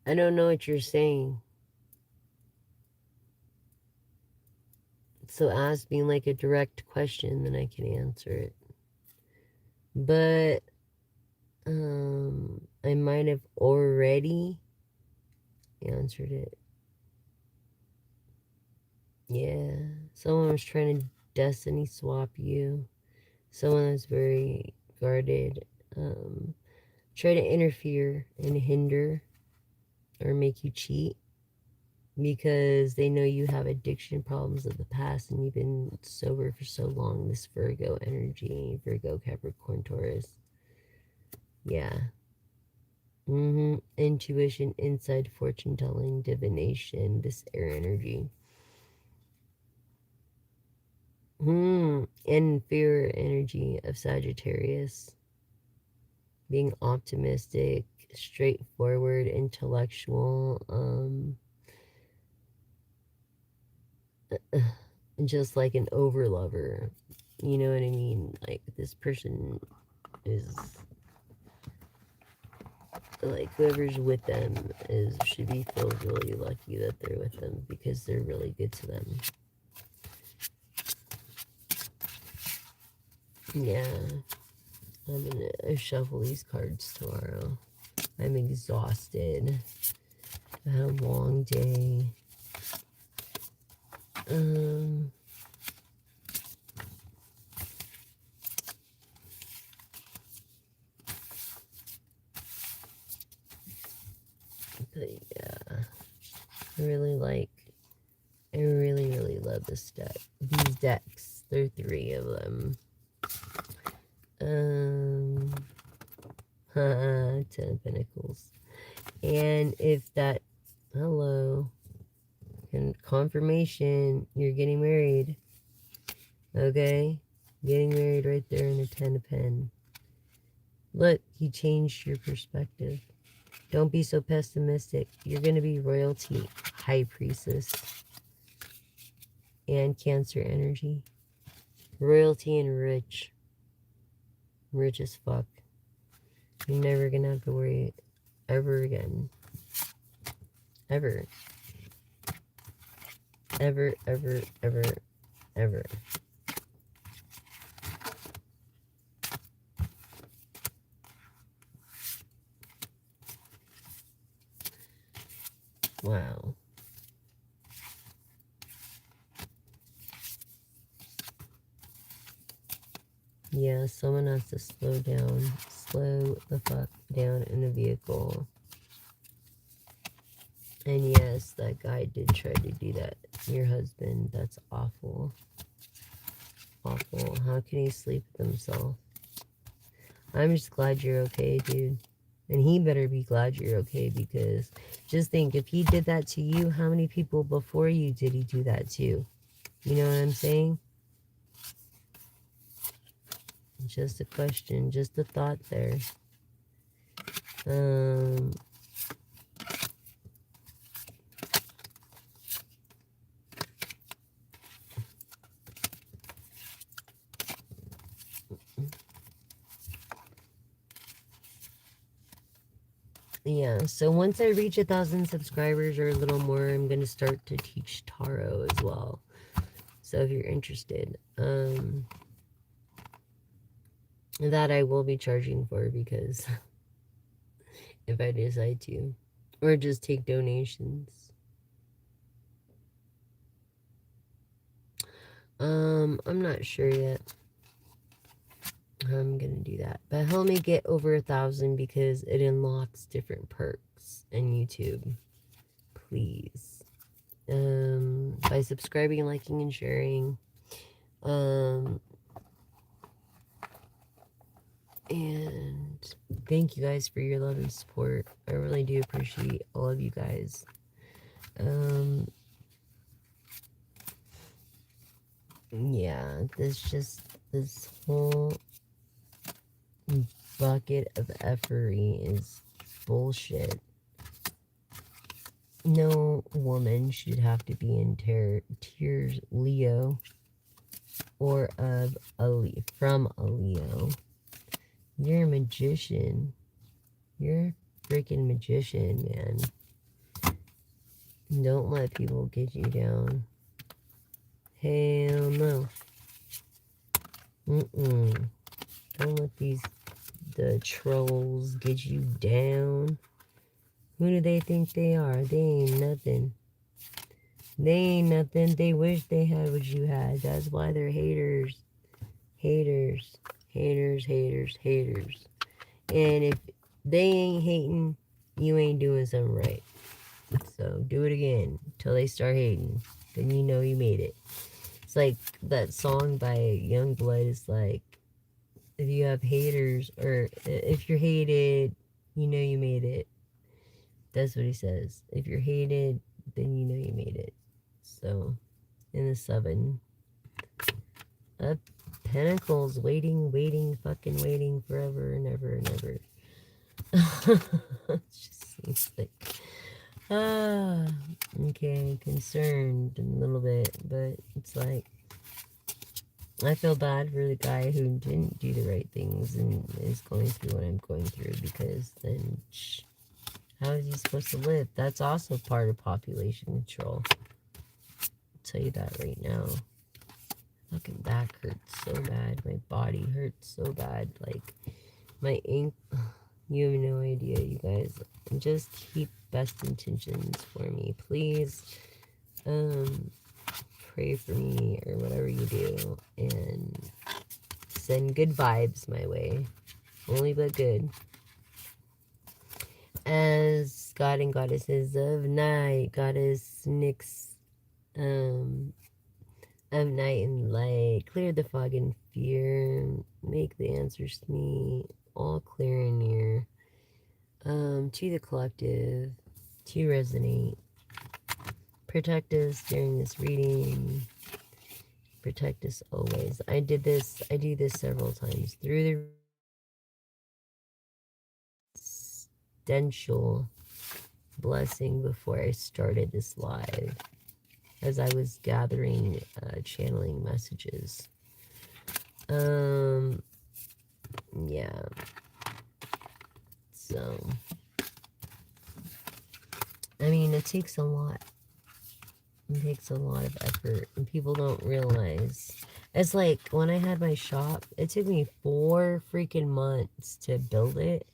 I don't know what you're saying. So ask me like a direct question, then I can answer it. But I might have already answered it. Yeah. Someone was trying to destiny swap you. Someone that's very guarded. Try to interfere and hinder or make you cheat because they know you have addiction problems of the past and you've been sober for so long. This Virgo energy, Virgo, Capricorn, Taurus. Yeah. Intuition, inside fortune telling, divination, this air energy. And fear energy of Sagittarius. Being optimistic, straightforward, intellectual, just like an overlover. You know what I mean? Like this person is like whoever's with them should be feel really lucky that they're with them because they're really good to them. Yeah. I'm gonna shuffle these cards tomorrow. I'm exhausted. I had a long day. But yeah, I really really love this deck. These decks, there are 3 of them. 10 of Pentacles. And if that, hello, and confirmation, you're getting married. Okay? Getting married right there in the 10 of Pen. Look, he changed your perspective. Don't be so pessimistic. You're going to be royalty, high priestess, and Cancer energy. Royalty and rich. Rich as fuck. You're never going to have to worry ever again. Ever. Ever, ever, ever, ever. Wow. Yeah, someone has to slow down. Slow the fuck down in a vehicle. And yes, that guy did try to do that. Your husband, that's awful. Awful. How can he sleep with himself? I'm just glad you're okay, dude. And he better be glad you're okay because just think, if he did that to you, how many people before you did he do that to? You know what I'm saying? Just a question, just a thought there. Yeah, so once I reach 1,000 subscribers or a little more, I'm gonna start to teach tarot as well. So if you're interested, that I will be charging for, because if I decide to, or just take donations. I'm not sure yet how I'm gonna do that, but help me get over 1,000 because it unlocks different perks in YouTube. Please, by subscribing, liking, and sharing. And thank you guys for your love and support. I really do appreciate all of you guys. Yeah, this whole bucket of effery is bullshit. No woman should have to be in tears Leo or from a Leo. You're a magician. You're a freaking magician, man. Don't let people get you down. Hell no. Don't let the trolls get you down. Who do they think they are? They ain't nothing. They ain't nothing. They wish they had what you had. That's why they're haters. Haters. Haters, haters, haters. And if they ain't hating, you ain't doing something right. So do it again till they start hating. Then you know you made it. It's like that song by Youngblood is like, if you have haters, or if you're hated, you know you made it. That's what he says. If you're hated, then you know you made it. So, in the 7 of Pentacles, waiting, fucking waiting forever and ever and ever. It just seems like, okay, concerned a little bit, but it's like, I feel bad for the guy who didn't do the right things and is going through what I'm going through, because then, how is he supposed to live? That's also part of population control. I'll tell you that right now. Fucking back hurts so bad. My body hurts so bad. Like, my ink. You have no idea, you guys. Just keep best intentions for me, please. Pray for me or whatever you do, and send good vibes my way. Only but good. As God and goddesses of night, goddess Nyx, of night and light, clear the fog and fear, make the answers to me all clear and near, to the collective, to resonate. Protect us during this reading. Protect us always. I do this several times through the residential blessing before I started this live, as I was gathering channeling messages. Yeah. So, I mean, it takes a lot. It takes a lot of effort, and people don't realize. It's like when I had my shop, it took me 4 freaking months to build it,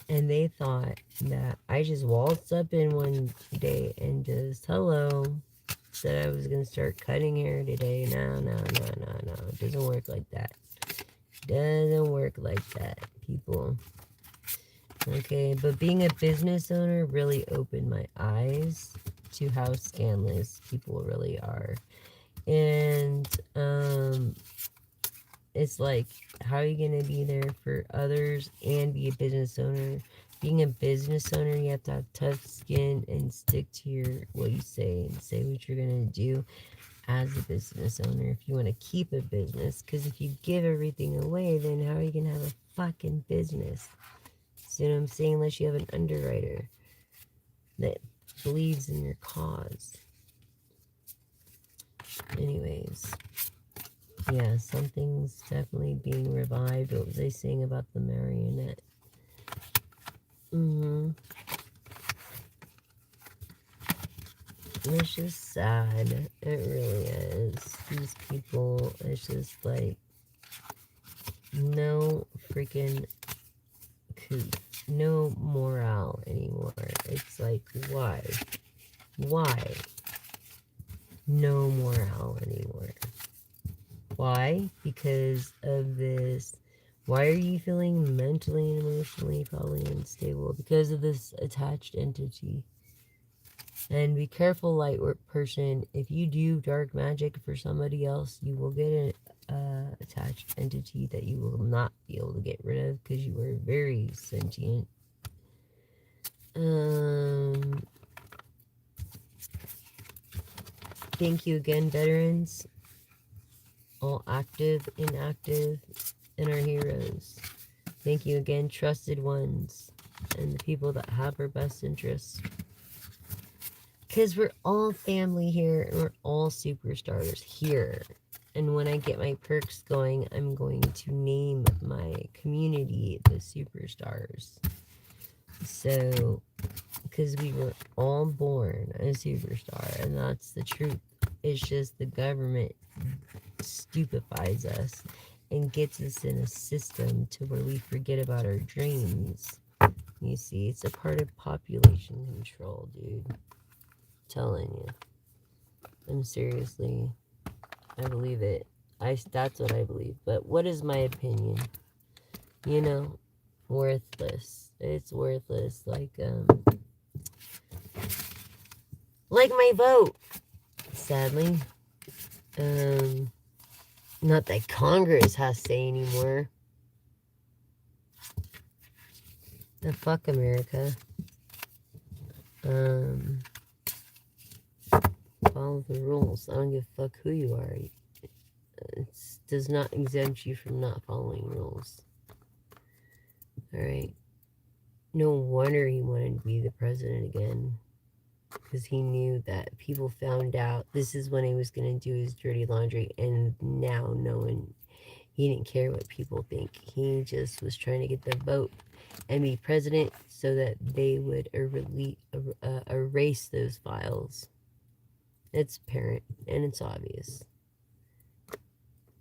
and they thought that I just waltzed up in one day and just, hello, said I was going to start cutting hair today. No. It doesn't work like that. Doesn't work like that, people. Okay, but being a business owner really opened my eyes to how scandalous people really are. And it's like, how are you going to be there for others and be a business owner? Being a business owner, you have to have tough skin and stick to what you say, and say what you're going to do as a business owner if you want to keep a business. Because if you give everything away, then how are you going to have a fucking business? See what I'm saying? Unless you have an underwriter that believes in your cause. Anyways, yeah, something's definitely being revived. What was I saying about the marionette? It's just sad. It really is. These people, it's just like no freaking no morale anymore. It's like, why? Why? No morale anymore. Why? Because of this. Why are you feeling mentally and emotionally probably unstable? Because of this attached entity. And be careful, light work person. If you do dark magic for somebody else, you will get an attached entity that you will not be able to get rid of because you are very sentient. Thank you again, veterans, all active, inactive, and our heroes. Thank you again, trusted ones, and the people that have our best interests. Because we're all family here, and we're all superstars here. And when I get my perks going, I'm going to name my community the superstars. So, because we were all born a superstar, and that's the truth. It's just the government stupefies us and gets us in a system to where we forget about our dreams. You see, it's a part of population control, dude. I'm telling you. I'm seriously, I believe it. That's what I believe. But what is my opinion? You know, worthless. It's worthless. Like my vote. Sadly. Not that Congress has say anymore. The fuck America. Follow the rules. I don't give a fuck who you are. It does not exempt you from not following rules. Alright. No wonder he wanted to be the president again. Because he knew that people found out this is when he was going to do his dirty laundry. And now no one, he didn't care what people think. He just was trying to get the vote and be president so that they would erase those files. It's apparent and it's obvious.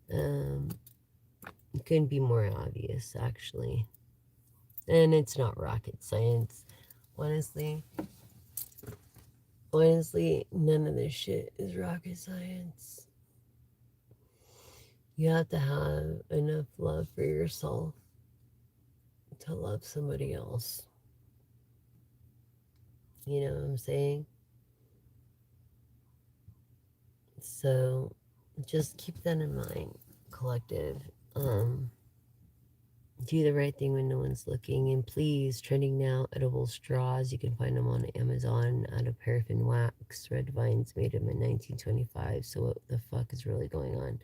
It couldn't be more obvious, actually. And it's not rocket science. Honestly, none of this shit is rocket science. You have to have enough love for yourself to love somebody else. You know what I'm saying? So just keep that in mind, collective. Do the right thing when no one's looking. And please, trending now, edible straws. You can find them on Amazon out of paraffin wax. Red Vines made them in 1925. So what the fuck is really going on?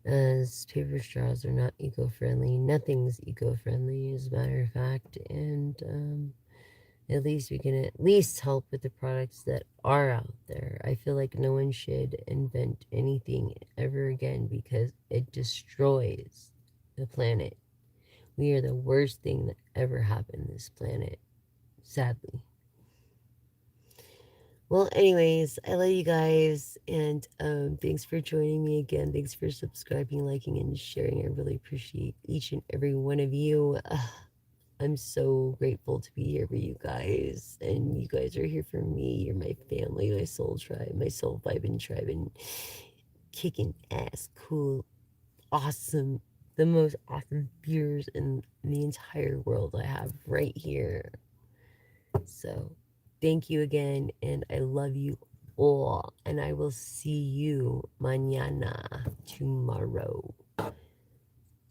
As paper straws are not eco-friendly. Nothing's eco-friendly, as a matter of fact. And at least we can at least help with the products that are out there. I feel like no one should invent anything ever again because it destroys the planet. We are the worst thing that ever happened to this planet, sadly. Well, anyways, I love you guys, and thanks for joining me again. Thanks for subscribing, liking, and sharing. I really appreciate each and every one of you. I'm so grateful to be here for you guys, and you guys are here for me. You're my family, my soul tribe, my soul vibing tribe, and kicking ass, cool, awesome, the most awesome viewers in the entire world I have right here. So thank you again, and I love you all, and I will see you mañana, tomorrow.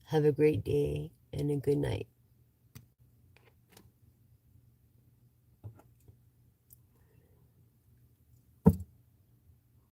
Have a great day and a good night.